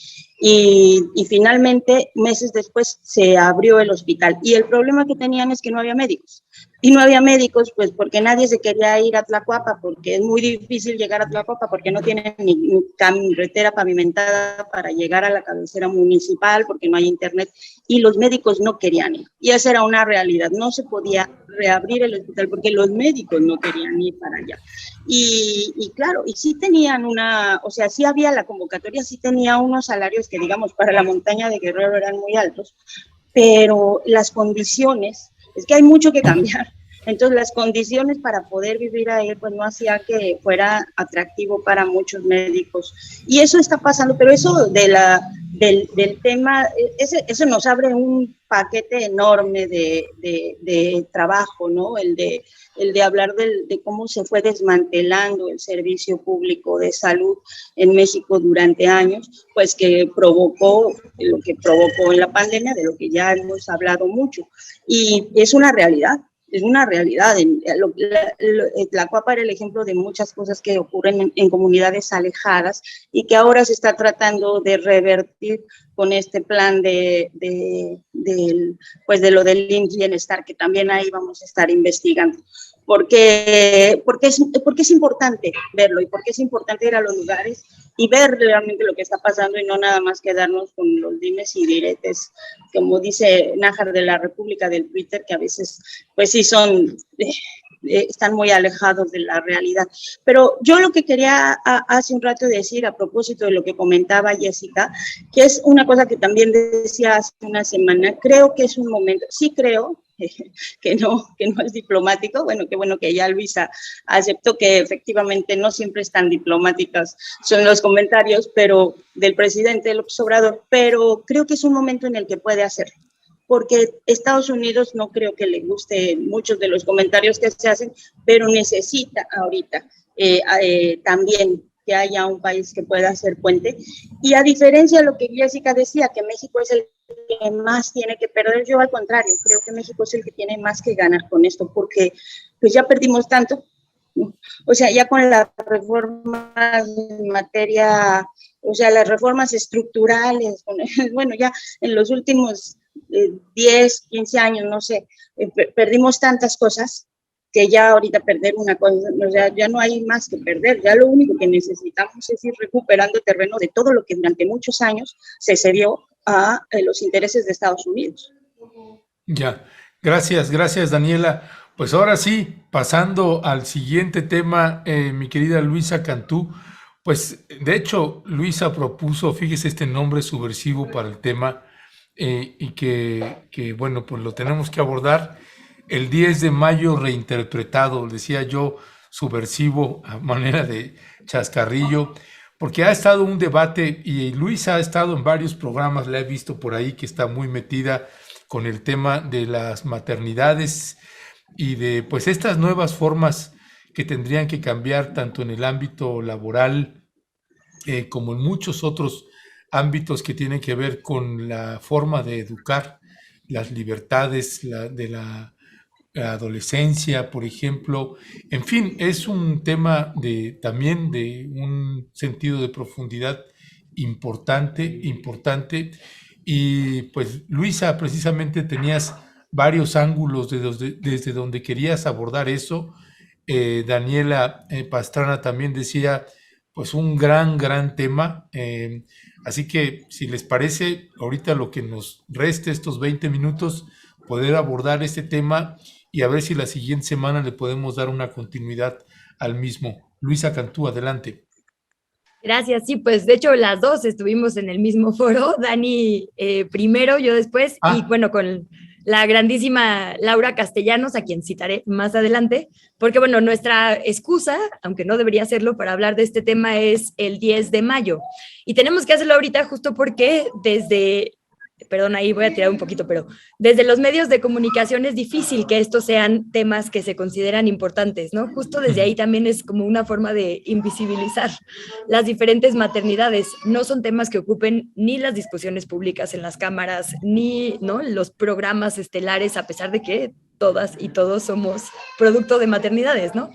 y finalmente, meses después, se abrió el hospital. Y el problema que tenían es que no había médicos. Y no había médicos, pues porque nadie se quería ir a Tlacoapa, porque es muy difícil llegar a Tlacoapa, porque no tienen ni carretera pavimentada para llegar a la cabecera municipal, porque no hay internet, y los médicos no querían ir. Y esa era una realidad, no se podía reabrir el hospital porque los médicos no querían ir para allá. Y claro, y sí tenían o sea, sí había la convocatoria, sí tenía unos salarios que, digamos, para la montaña de Guerrero eran muy altos, pero las condiciones, es que hay mucho que cambiar. Entonces, las condiciones para poder vivir ahí, pues no hacía que fuera atractivo para muchos médicos. Y eso está pasando, pero eso del tema, eso nos abre un paquete enorme de trabajo, ¿no? El de hablar de cómo se fue desmantelando el servicio público de salud en México durante años, pues que provocó lo que provocó en la pandemia, de lo que ya hemos hablado mucho. Y es una realidad. Es una realidad. Tlacoapa era el ejemplo de muchas cosas que ocurren en comunidades alejadas y que ahora se está tratando de revertir con este plan pues de lo del IMSS Bienestar, que también ahí vamos a estar investigando. Porque es importante verlo y porque es importante ir a los lugares y ver realmente lo que está pasando y no nada más quedarnos con los dimes y diretes, como dice Nájar de la República del Twitter, que a veces pues sí son están muy alejados de la realidad. Pero yo lo que quería hace un rato decir a propósito de lo que comentaba Jessica, que es una cosa que también decía hace una semana, creo que es un momento, sí creo que no es diplomático, bueno, qué bueno que ya Luisa aceptó que efectivamente no siempre están diplomáticas, son los comentarios pero del presidente López Obrador, pero creo que es un momento en el que puede hacerlo, porque Estados Unidos no creo que le guste muchos de los comentarios que se hacen, pero necesita ahorita también que haya un país que pueda hacer puente. Y a diferencia de lo que Jessica decía, que México es el que más tiene que perder, yo al contrario, creo que México es el que tiene más que ganar con esto, porque pues ya perdimos tanto, ¿no? O sea, ya con las reformas en materia, o sea, las reformas estructurales, bueno, ya en los últimos 10, 15 años, no sé, perdimos tantas cosas que ya ahorita perder una cosa, o sea, ya no hay más que perder, ya lo único que necesitamos es ir recuperando terreno de todo lo que durante muchos años se cedió a los intereses de Estados Unidos. Ya, gracias Daniela. Pues ahora sí, pasando al siguiente tema, mi querida Luisa Cantú, pues de hecho Luisa propuso, fíjese este nombre subversivo para el tema y que bueno, pues lo tenemos que abordar. El 10 de mayo reinterpretado, decía yo, subversivo a manera de chascarrillo, porque ha estado un debate y Luisa ha estado en varios programas, la he visto por ahí que está muy metida con el tema de las maternidades y de pues estas nuevas formas que tendrían que cambiar tanto en el ámbito laboral como en muchos otros ámbitos que tienen que ver con la forma de educar, las libertades de la adolescencia, por ejemplo. En fin, es un tema también de un sentido de profundidad importante. Y pues, Luisa, precisamente tenías varios ángulos desde donde querías abordar eso. Daniela Pastrana también decía, pues, un gran tema. Así que, si les parece, ahorita lo que nos reste estos 20 minutos, poder abordar este tema y a ver si la siguiente semana le podemos dar una continuidad al mismo. Luisa Cantú, adelante. Gracias, sí, pues de hecho las dos estuvimos en el mismo foro, Dani primero, yo después, y bueno, con la grandísima Laura Castellanos, a quien citaré más adelante, porque bueno, nuestra excusa, aunque no debería serlo, para hablar de este tema es el 10 de mayo, y tenemos que hacerlo ahorita justo porque perdón, ahí voy a tirar un poquito, pero desde los medios de comunicación es difícil que estos sean temas que se consideran importantes, ¿no? Justo desde ahí también es como una forma de invisibilizar las diferentes maternidades. No son temas que ocupen ni las discusiones públicas en las cámaras, ni, ¿no?, los programas estelares, a pesar de que todas y todos somos producto de maternidades, ¿no?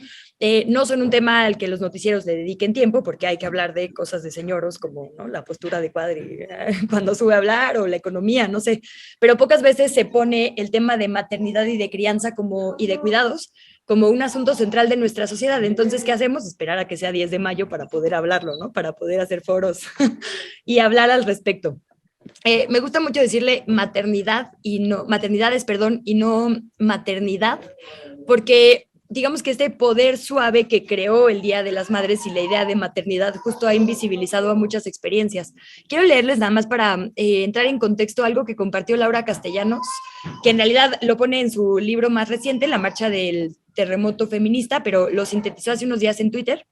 No son un tema al que los noticieros le dediquen tiempo, porque hay que hablar de cosas de señoros como, ¿no?, la postura de Cuadri cuando sube a hablar, o la economía, no sé, pero pocas veces se pone el tema de maternidad y de crianza y de cuidados como un asunto central de nuestra sociedad. Entonces, ¿qué hacemos? Esperar a que sea 10 de mayo para poder hablarlo, ¿no? Para poder hacer foros y hablar al respecto. Me gusta mucho decirle maternidades, y no maternidad, porque digamos que este poder suave que creó el Día de las Madres y la idea de maternidad justo ha invisibilizado a muchas experiencias. Quiero leerles nada más para entrar en contexto algo que compartió Laura Castellanos, que en realidad lo pone en su libro más reciente, La Marcha del Terremoto Feminista, pero lo sintetizó hace unos días en Twitter.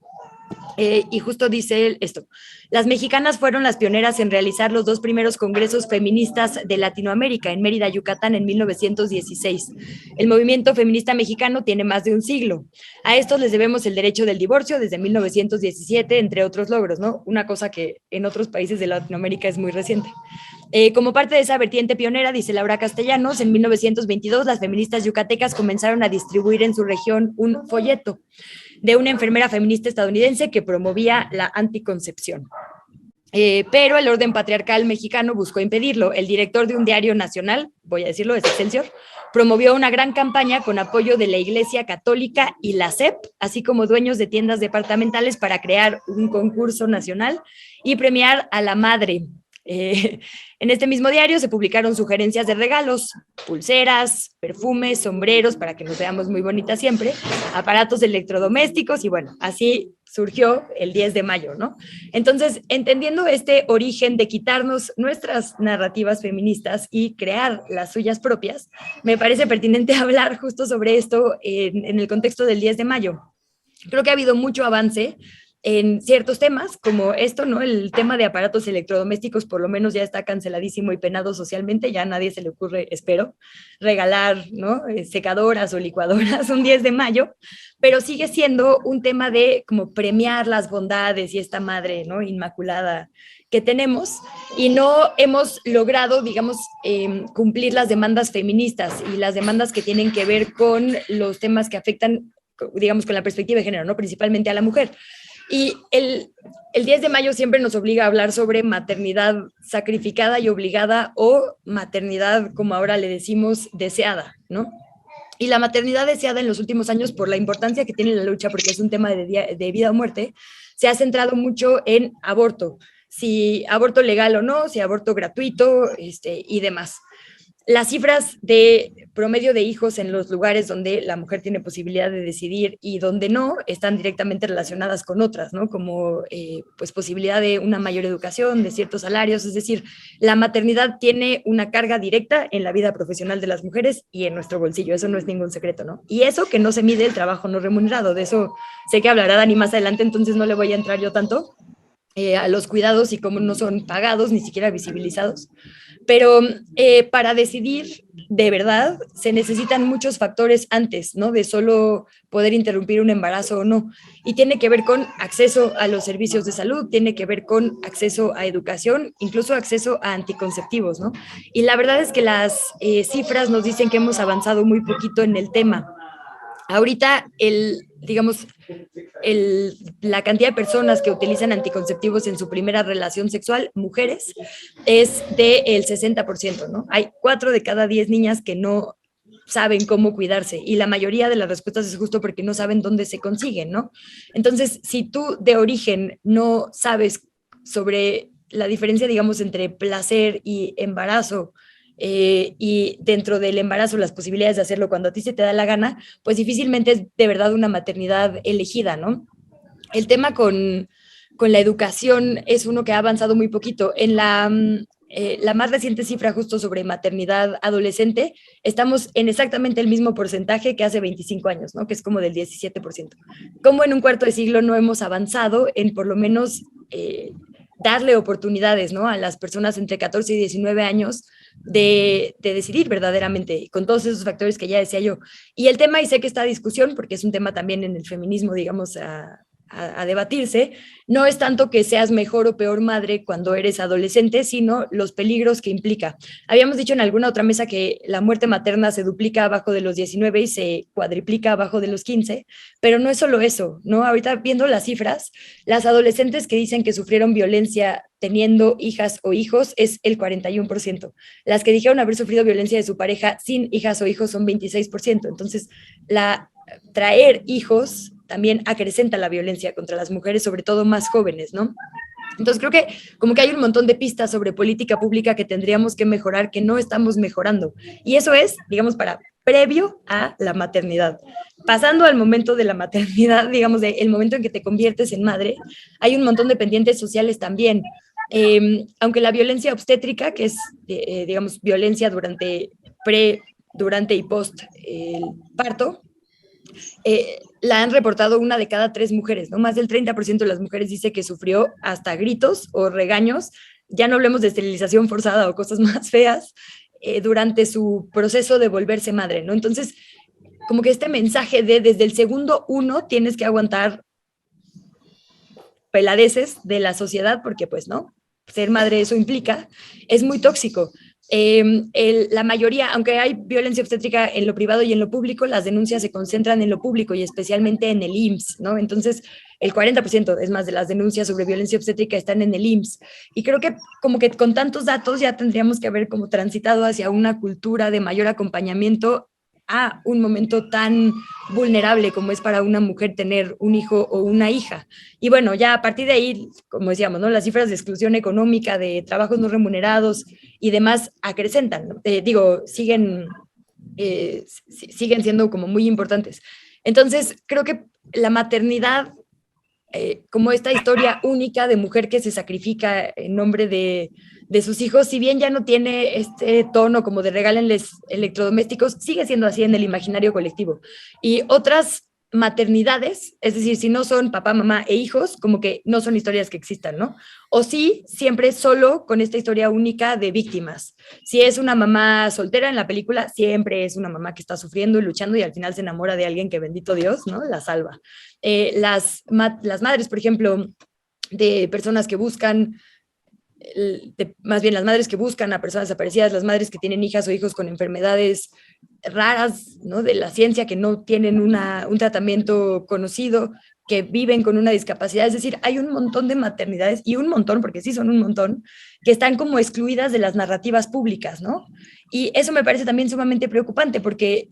Y justo dice él esto: las mexicanas fueron las pioneras en realizar los 2 primeros congresos feministas de Latinoamérica en Mérida, Yucatán, en 1916. El movimiento feminista mexicano tiene más de un siglo. A estos les debemos el derecho del divorcio desde 1917, entre otros logros, ¿no? Una cosa que en otros países de Latinoamérica es muy reciente. Como parte de esa vertiente pionera, dice Laura Castellanos, en 1922 las feministas yucatecas comenzaron a distribuir en su región un folleto de una enfermera feminista estadounidense que promovía la anticoncepción. Pero el orden patriarcal mexicano buscó impedirlo. El director de un diario nacional, voy a decirlo, es Excelsior, promovió una gran campaña con apoyo de la Iglesia Católica y la SEP, así como dueños de tiendas departamentales, para crear un concurso nacional y premiar a la madre En este mismo diario se publicaron sugerencias de regalos, pulseras, perfumes, sombreros, para que nos veamos muy bonitas siempre, aparatos electrodomésticos, y bueno, así surgió el 10 de mayo, ¿no? Entonces, entendiendo este origen de quitarnos nuestras narrativas feministas y crear las suyas propias, me parece pertinente hablar justo sobre esto en el contexto del 10 de mayo. Creo que ha habido mucho avance en ciertos temas, como esto, ¿no? El tema de aparatos electrodomésticos por lo menos ya está canceladísimo y penado socialmente, ya a nadie se le ocurre, espero, regalar, ¿no? Secadoras o licuadoras un 10 de mayo, pero sigue siendo un tema de como premiar las bondades y esta madre, ¿no? Inmaculada que tenemos, y no hemos logrado, digamos, cumplir las demandas feministas y las demandas que tienen que ver con los temas que afectan, digamos, con la perspectiva de género, ¿no? Principalmente a la mujer. Y el 10 de mayo siempre nos obliga a hablar sobre maternidad sacrificada y obligada, o maternidad, como ahora le decimos, deseada, ¿no? Y la maternidad deseada en los últimos años, por la importancia que tiene la lucha, porque es un tema de vida o muerte, se ha centrado mucho en aborto, si aborto legal o no, si aborto gratuito, y demás. Las cifras de promedio de hijos en los lugares donde la mujer tiene posibilidad de decidir y donde no, están directamente relacionadas con otras, ¿no? Como pues posibilidad de una mayor educación, de ciertos salarios, es decir, la maternidad tiene una carga directa en la vida profesional de las mujeres y en nuestro bolsillo, eso no es ningún secreto, ¿no? Y eso que no se mide el trabajo no remunerado, de eso sé que hablará Dani más adelante, entonces no le voy a entrar yo tanto a los cuidados y cómo no son pagados, ni siquiera visibilizados. Pero para decidir de verdad se necesitan muchos factores antes, ¿no? De solo poder interrumpir un embarazo o no. Y tiene que ver con acceso a los servicios de salud, tiene que ver con acceso a educación, incluso acceso a anticonceptivos, ¿no? Y la verdad es que las cifras nos dicen que hemos avanzado muy poquito en el tema. Ahorita, la cantidad de personas que utilizan anticonceptivos en su primera relación sexual, mujeres, es del 60%, ¿no? Hay 4 de cada 10 niñas que no saben cómo cuidarse, y la mayoría de las respuestas es justo porque no saben dónde se consiguen, ¿no? Entonces, si tú de origen no sabes sobre la diferencia, digamos, entre placer y embarazo, y dentro del embarazo las posibilidades de hacerlo cuando a ti se te da la gana, pues difícilmente es de verdad una maternidad elegida, ¿no? El tema con la educación es uno que ha avanzado muy poquito. En la más reciente cifra justo sobre maternidad adolescente, estamos en exactamente el mismo porcentaje que hace 25 años, ¿no? Que es como del 17%. Como en un cuarto de siglo no hemos avanzado en por lo menos darle oportunidades, ¿no? A las personas entre 14 y 19 años de decidir verdaderamente, con todos esos factores que ya decía yo. Y el tema, y sé que esta discusión, porque es un tema también en el feminismo, digamos, a debatirse, no es tanto que seas mejor o peor madre cuando eres adolescente, sino los peligros que implica. Habíamos dicho en alguna otra mesa que la muerte materna se duplica abajo de los 19 y se cuadriplica abajo de los 15, pero no es solo eso, ¿no? Ahorita viendo las cifras, las adolescentes que dicen que sufrieron violencia teniendo hijas o hijos es el 41%. Las que dijeron haber sufrido violencia de su pareja sin hijas o hijos son 26%. Entonces, traer hijos también acrecenta la violencia contra las mujeres, sobre todo más jóvenes, ¿no? Entonces creo que como que hay un montón de pistas sobre política pública que tendríamos que mejorar, que no estamos mejorando. Y eso es, digamos, previo a la maternidad. Pasando al momento de la maternidad, digamos, el momento en que te conviertes en madre, hay un montón de pendientes sociales también. Aunque la violencia obstétrica, que es, digamos, violencia durante y post el parto, la han reportado 1 de cada 3 mujeres, ¿no? Más del 30% de las mujeres dice que sufrió hasta gritos o regaños, ya no hablemos de esterilización forzada o cosas más feas, durante su proceso de volverse madre, ¿no? Entonces, como que este mensaje de desde el segundo 1 tienes que aguantar peladeces de la sociedad, porque pues no, ser madre eso implica, es muy tóxico. La mayoría, aunque hay violencia obstétrica en lo privado y en lo público, las denuncias se concentran en lo público y especialmente en el IMSS, ¿no? Entonces, el 40%, es más, de las denuncias sobre violencia obstétrica están en el IMSS. Y creo que como que con tantos datos ya tendríamos que haber como transitado hacia una cultura de mayor acompañamiento a un momento tan vulnerable como es para una mujer tener un hijo o una hija. Y bueno, ya a partir de ahí, como decíamos, ¿no? Las cifras de exclusión económica, de trabajos no remunerados y demás acrecentan, ¿no? Siguen siendo como muy importantes. Entonces, creo que la maternidad, como esta historia única de mujer que se sacrifica en nombre de sus hijos, si bien ya no tiene este tono como de regálenles electrodomésticos, sigue siendo así en el imaginario colectivo. Y otras maternidades, es decir, si no son papá, mamá e hijos, como que no son historias que existan, ¿no? O sí, siempre solo con esta historia única de víctimas. Si es una mamá soltera en la película, siempre es una mamá que está sufriendo y luchando y al final se enamora de alguien que, bendito Dios, ¿no? La salva. Las madres, por ejemplo, de personas que buscan, más bien las madres que buscan a personas desaparecidas, las madres que tienen hijas o hijos con enfermedades raras, ¿no? De la ciencia, que no tienen un tratamiento conocido, que viven con una discapacidad. Es decir, hay un montón de maternidades, y un montón, porque sí son un montón, que están como excluidas de las narrativas públicas, ¿no? Y eso me parece también sumamente preocupante, porque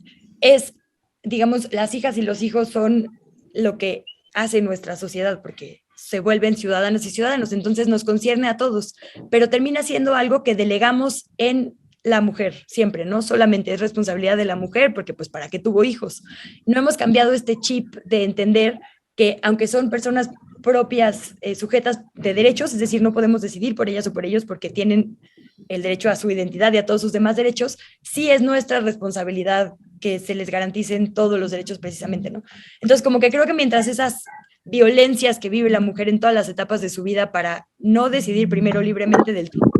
digamos, las hijas y los hijos son lo que hace nuestra sociedad, porque se vuelven ciudadanas y ciudadanos, entonces nos concierne a todos, pero termina siendo algo que delegamos en la mujer siempre, no solamente es responsabilidad de la mujer, porque pues para qué tuvo hijos. No hemos cambiado este chip de entender que aunque son personas propias, sujetas de derechos, es decir, no podemos decidir por ellas o por ellos porque tienen el derecho a su identidad y a todos sus demás derechos, sí es nuestra responsabilidad que se les garanticen todos los derechos precisamente, ¿no? Entonces, como que creo que mientras esas violencias que vive la mujer en todas las etapas de su vida para no decidir primero libremente del todo,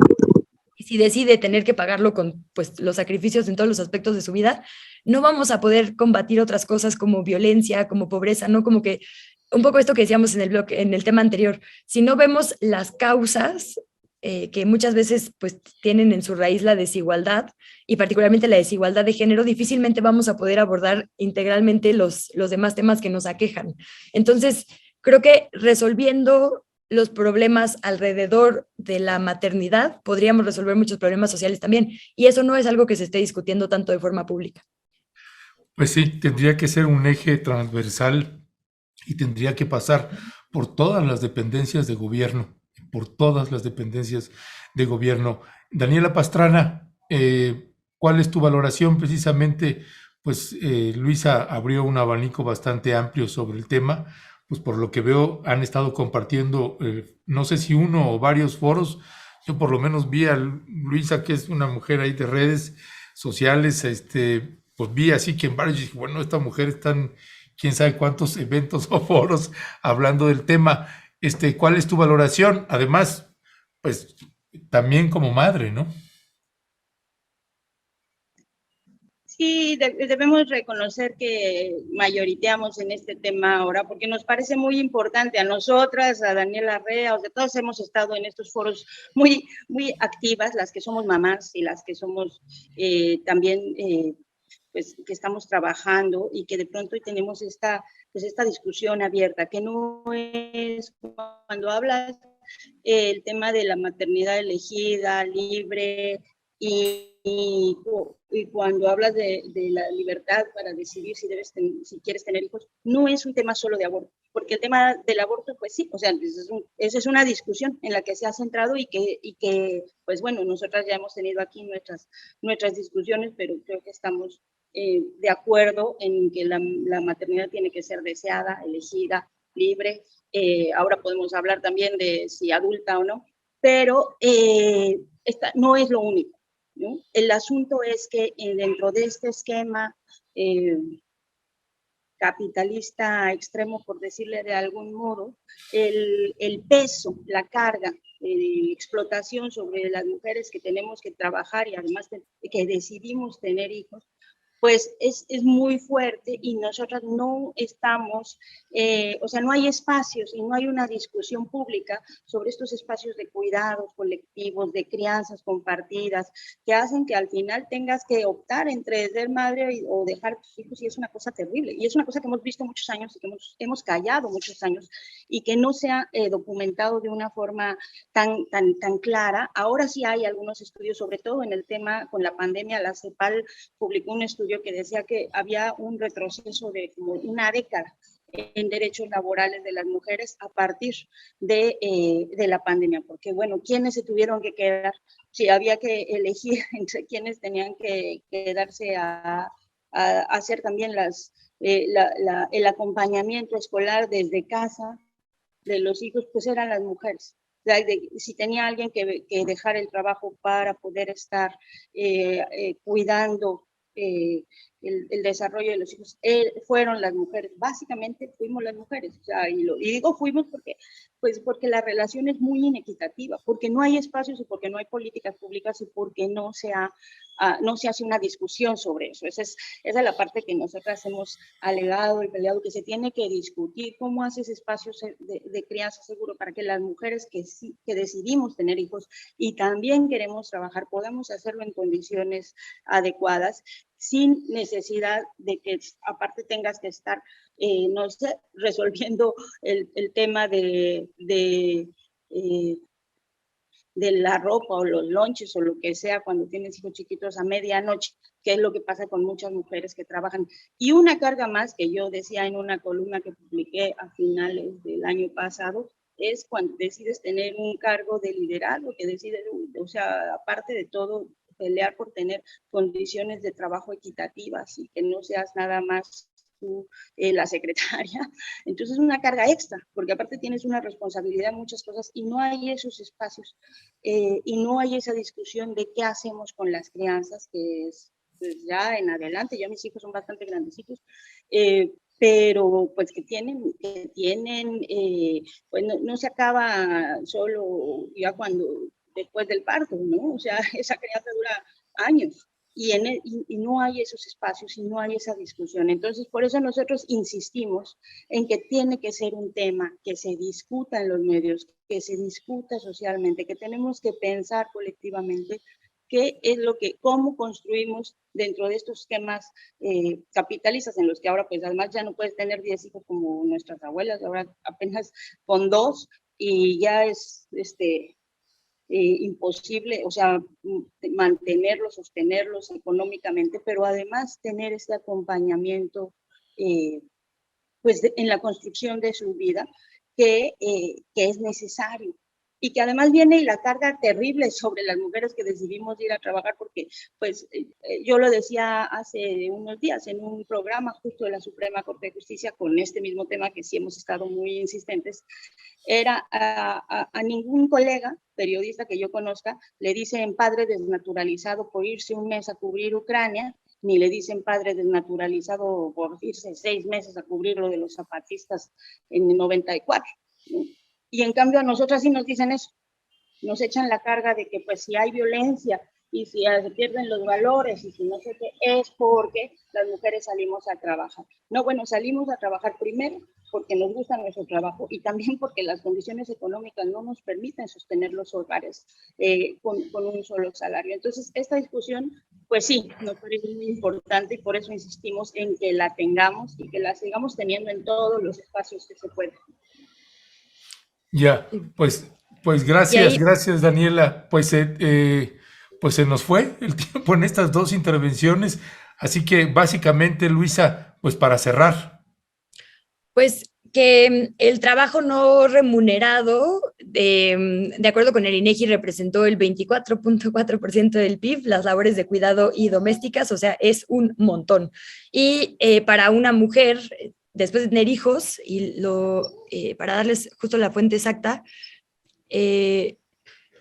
y si decide tener que pagarlo con pues, los sacrificios en todos los aspectos de su vida, no vamos a poder combatir otras cosas como violencia, como pobreza, ¿no? Como que un poco esto que decíamos en el bloque, en el tema anterior, si no vemos las causas que muchas veces pues tienen en su raíz la desigualdad y particularmente la desigualdad de género, difícilmente vamos a poder abordar integralmente los demás temas que nos aquejan. Entonces, creo que resolviendo los problemas alrededor de la maternidad, podríamos resolver muchos problemas sociales también. Y eso no es algo que se esté discutiendo tanto de forma pública. Pues sí, tendría que ser un eje transversal y tendría que pasar por todas las dependencias de gobierno, por todas las dependencias de gobierno. Daniela Pastrana, ¿cuál es tu valoración? Precisamente, pues Luisa abrió un abanico bastante amplio sobre el tema, pues por lo que veo han estado compartiendo, no sé si uno o varios foros. Yo por lo menos vi a Luisa, que es una mujer ahí de redes sociales, pues vi así que en varios, dije, bueno, esta mujer está en quién sabe cuántos eventos o foros hablando del tema. ¿Cuál es tu valoración? Además, pues también como madre, ¿no? Sí, debemos reconocer que mayoriteamos en este tema ahora, porque nos parece muy importante a nosotras, a Daniela Rea, o sea, todos hemos estado en estos foros muy, muy activas, las que somos mamás y las que somos también, pues, que estamos trabajando y que de pronto tenemos esta discusión abierta, que no es cuando hablas el tema de la maternidad elegida, libre, y cuando hablas de la libertad para decidir si quieres tener hijos, no es un tema solo de aborto, porque el tema del aborto, pues sí, o sea, esa es una discusión en la que se ha centrado y que pues bueno, nosotras ya hemos tenido aquí nuestras discusiones, pero creo que estamos de acuerdo en que la maternidad tiene que ser deseada, elegida, libre. Ahora podemos hablar también de si adulta o no, pero no es lo único, ¿no? El asunto es que dentro de este esquema capitalista extremo, por decirle de algún modo, el peso, la carga de explotación sobre las mujeres que tenemos que trabajar y además que decidimos tener hijos, pues es muy fuerte y nosotras no estamos, o sea, no hay espacios y no hay una discusión pública sobre estos espacios de cuidados colectivos, de crianzas compartidas, que hacen que al final tengas que optar entre ser madre o dejar tus hijos, y es una cosa terrible. Y es una cosa que hemos visto muchos años y que hemos callado muchos años y que no se ha documentado de una forma tan clara. Ahora sí hay algunos estudios, sobre todo en el tema con la pandemia. La CEPAL publicó un estudio estudio que decía que había un retroceso de como una década en derechos laborales de las mujeres a partir de la pandemia, porque bueno, ¿quiénes se tuvieron que quedar? Si había que elegir entre quienes tenían que quedarse a hacer también el acompañamiento escolar desde casa de los hijos, pues eran las mujeres. O sea, si tenía alguien que dejar el trabajo para poder estar cuidando el desarrollo de los hijos, fueron las mujeres, básicamente fuimos las mujeres, o sea, y digo fuimos porque la relación es muy inequitativa, porque no hay espacios y porque no hay políticas públicas y porque no se hace una discusión sobre eso. Esa es la parte que nosotras hemos alegado y peleado, que se tiene que discutir cómo haces espacios de crianza seguro para que las mujeres que decidimos tener hijos y también queremos trabajar, podamos hacerlo en condiciones adecuadas, sin necesidad de que aparte tengas que estar, no sé, resolviendo el tema de la ropa o los lonches o lo que sea cuando tienes hijos chiquitos a medianoche, que es lo que pasa con muchas mujeres que trabajan. Y una carga más que yo decía en una columna que publiqué a finales del año pasado, es cuando decides tener un cargo de liderazgo, que decides, o sea, aparte de todo, pelear por tener condiciones de trabajo equitativas y que no seas nada más tú, la secretaria. Entonces es una carga extra, porque aparte tienes una responsabilidad en muchas cosas y no hay esos espacios y no hay esa discusión de qué hacemos con las crianzas, que es pues, ya en adelante. Ya mis hijos son bastante grandecitos, pero pues que tienen pues no se acaba solo ya cuando después del parto, ¿no? O sea, esa crianza dura años y no hay esos espacios y no hay esa discusión. Entonces, por eso nosotros insistimos en que tiene que ser un tema que se discuta en los medios, que se discuta socialmente, que tenemos que pensar colectivamente qué es cómo construimos dentro de estos esquemas capitalistas en los que ahora pues además ya no puedes tener 10 hijos como nuestras abuelas, ahora apenas con 2 y ya es imposible, o sea, mantenerlos, sostenerlos económicamente, pero además tener este acompañamiento pues en la construcción de su vida que es necesario. Y que además viene la carga terrible sobre las mujeres que decidimos ir a trabajar, porque pues yo lo decía hace unos días en un programa justo de la Suprema Corte de Justicia con este mismo tema que sí hemos estado muy insistentes, era a ningún colega periodista que yo conozca le dicen padre desnaturalizado por irse un mes a cubrir Ucrania, ni le dicen padre desnaturalizado por irse 6 meses a cubrir lo de los zapatistas en el 94, ¿no? Y en cambio a nosotras sí nos dicen eso, nos echan la carga de que pues si hay violencia y si se pierden los valores y si no sé qué, es porque las mujeres salimos a trabajar. No, bueno, salimos a trabajar primero porque nos gusta nuestro trabajo y también porque las condiciones económicas no nos permiten sostener los hogares con un solo salario. Entonces, esta discusión, pues sí, nos parece muy importante y por eso insistimos en que la tengamos y que la sigamos teniendo en todos los espacios que se puedan. Ya, pues gracias Daniela. Pues se nos fue el tiempo en estas 2 intervenciones, así que básicamente, Luisa, pues para cerrar. Pues que el trabajo no remunerado, de acuerdo con el INEGI, representó el 24.4% del PIB, las labores de cuidado y domésticas, o sea, es un montón. Y para una mujer, después de tener hijos, y para darles justo la fuente exacta,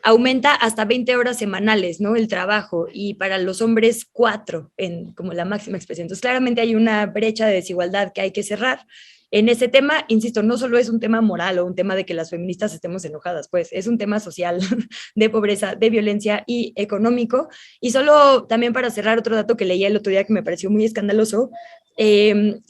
aumenta hasta 20 horas semanales, ¿no? El trabajo, y para los hombres 4, como la máxima expresión. Entonces, claramente hay una brecha de desigualdad que hay que cerrar. En ese tema, insisto, no solo es un tema moral o un tema de que las feministas estemos enojadas, pues es un tema social, de pobreza, de violencia y económico. Y solo también para cerrar, otro dato que leía el otro día que me pareció muy escandaloso,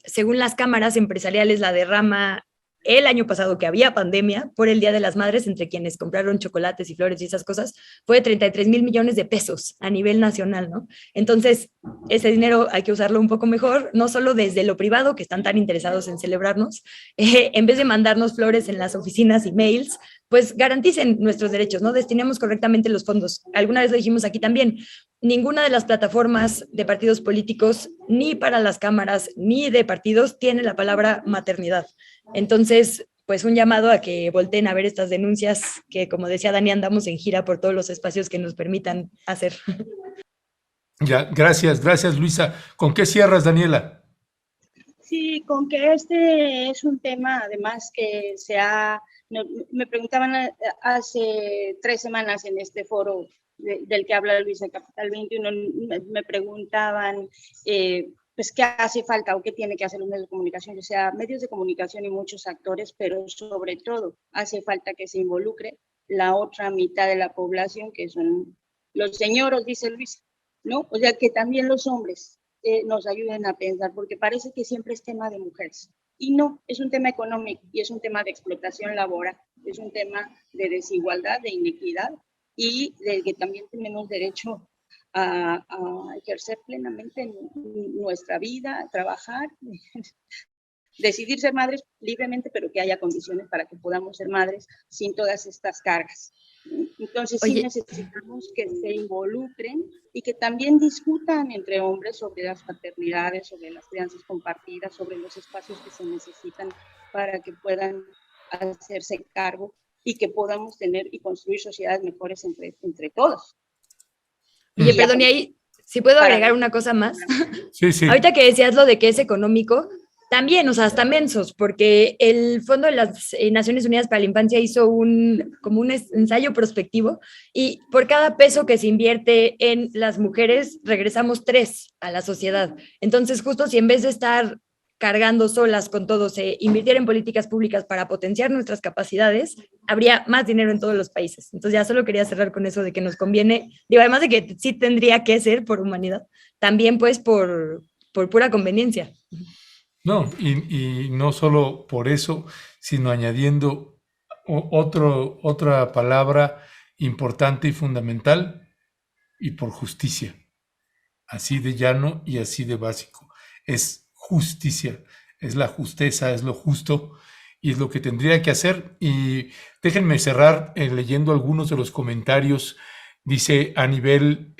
según las cámaras empresariales, la derrama el año pasado, que había pandemia, por el Día de las Madres, entre quienes compraron chocolates y flores y esas cosas, fue de 33 mil millones de pesos a nivel nacional, ¿no? Entonces, ese dinero hay que usarlo un poco mejor, no solo desde lo privado, que están tan interesados en celebrarnos, en vez de mandarnos flores en las oficinas y mails, pues garanticen nuestros derechos, ¿no? Destinemos correctamente los fondos. Alguna vez lo dijimos aquí también, ninguna de las plataformas de partidos políticos, ni para las cámaras, ni de partidos, tiene la palabra maternidad. Entonces, pues un llamado a que volteen a ver estas denuncias, que como decía Dani, andamos en gira por todos los espacios que nos permitan hacer. Ya, gracias Luisa. ¿Con qué cierras, Daniela? Sí, con que este es un tema, además, que me preguntaban hace 3 semanas en este foro del que habla Luisa Capital 21, me preguntaban, pues, qué hace falta o qué tiene que hacer un medio de comunicación, o sea, medios de comunicación y muchos actores, pero sobre todo hace falta que se involucre la otra mitad de la población, que son los señoros, dice Luisa, ¿no? O sea, que también los hombres nos ayuden a pensar, porque parece que siempre es tema de mujeres. Y no, es un tema económico y es un tema de explotación laboral, es un tema de desigualdad, de inequidad y de que también tenemos derecho a ejercer plenamente nuestra vida, a trabajar, decidir ser madres libremente, pero que haya condiciones para que podamos ser madres sin todas estas cargas. Entonces sí necesitamos que se involucren y que también discutan entre hombres sobre las paternidades, sobre las crianzas compartidas, sobre los espacios que se necesitan para que puedan hacerse cargo y que podamos tener y construir sociedades mejores entre todos. Oye, perdón, y ahí, si puedo agregar una cosa más. Sí, sí. Ahorita que decías lo de que es económico, también, o sea, hasta mensos, porque el Fondo de las Naciones Unidas para la Infancia hizo como un ensayo prospectivo y por cada peso que se invierte en las mujeres, regresamos 3 a la sociedad. Entonces, justo si en vez de estar cargando solas con todo, se invirtiera en políticas públicas para potenciar nuestras capacidades, habría más dinero en todos los países. Entonces, ya solo quería cerrar con eso de que nos conviene, digo, además de que sí tendría que ser por humanidad, también pues por pura conveniencia. No, y no solo por eso, sino añadiendo otra palabra importante y fundamental, y por justicia. Así de llano y así de básico. Es justicia, es la justeza, es lo justo y es lo que tendría que hacer. Y déjenme cerrar leyendo algunos de los comentarios. Dice a nivel,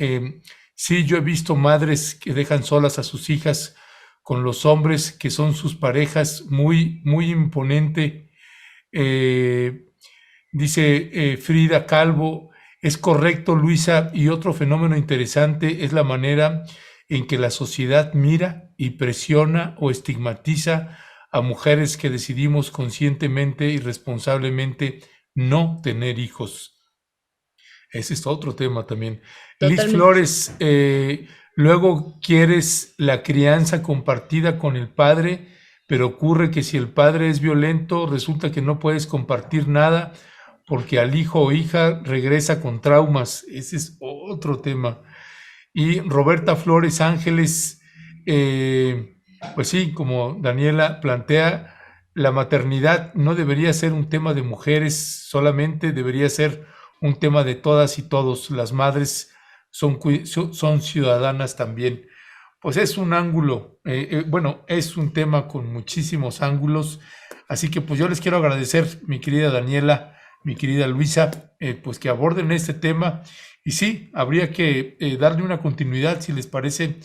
sí, yo he visto madres que dejan solas a sus hijas con los hombres que son sus parejas, muy, muy imponente. Dice Frida Calvo, es correcto, Luisa, y otro fenómeno interesante es la manera en que la sociedad mira y presiona o estigmatiza a mujeres que decidimos conscientemente y responsablemente no tener hijos. Ese es otro tema también. Totalmente. Liz Flores, luego quieres la crianza compartida con el padre, pero ocurre que si el padre es violento, resulta que no puedes compartir nada porque al hijo o hija regresa con traumas. Ese es otro tema. Y Roberta Flores Ángeles, pues sí, como Daniela plantea, la maternidad no debería ser un tema de mujeres solamente, debería ser un tema de todas y todos. Las madres son ciudadanas también. Pues es un ángulo, bueno, es un tema con muchísimos ángulos, así que pues yo les quiero agradecer, mi querida Daniela, mi querida Luisa, pues que aborden este tema, y sí, habría que darle una continuidad, si les parece,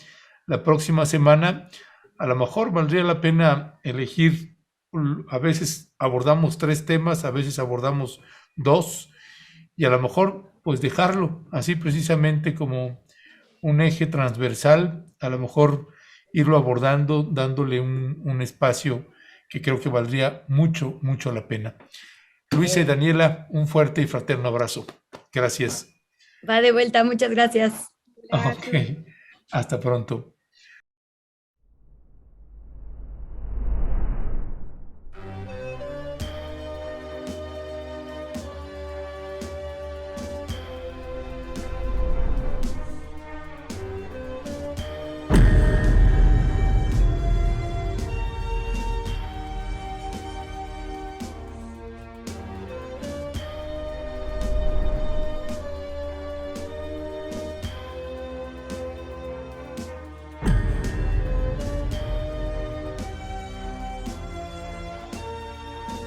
la próxima semana. A lo mejor valdría la pena elegir, a veces abordamos 3 temas, a veces abordamos 2, y a lo mejor pues dejarlo así precisamente como un eje transversal, a lo mejor irlo abordando, dándole un espacio que creo que valdría mucho, mucho la pena. Luisa y Daniela, un fuerte y fraterno abrazo. Gracias. Va de vuelta, muchas gracias. Ok, hasta pronto.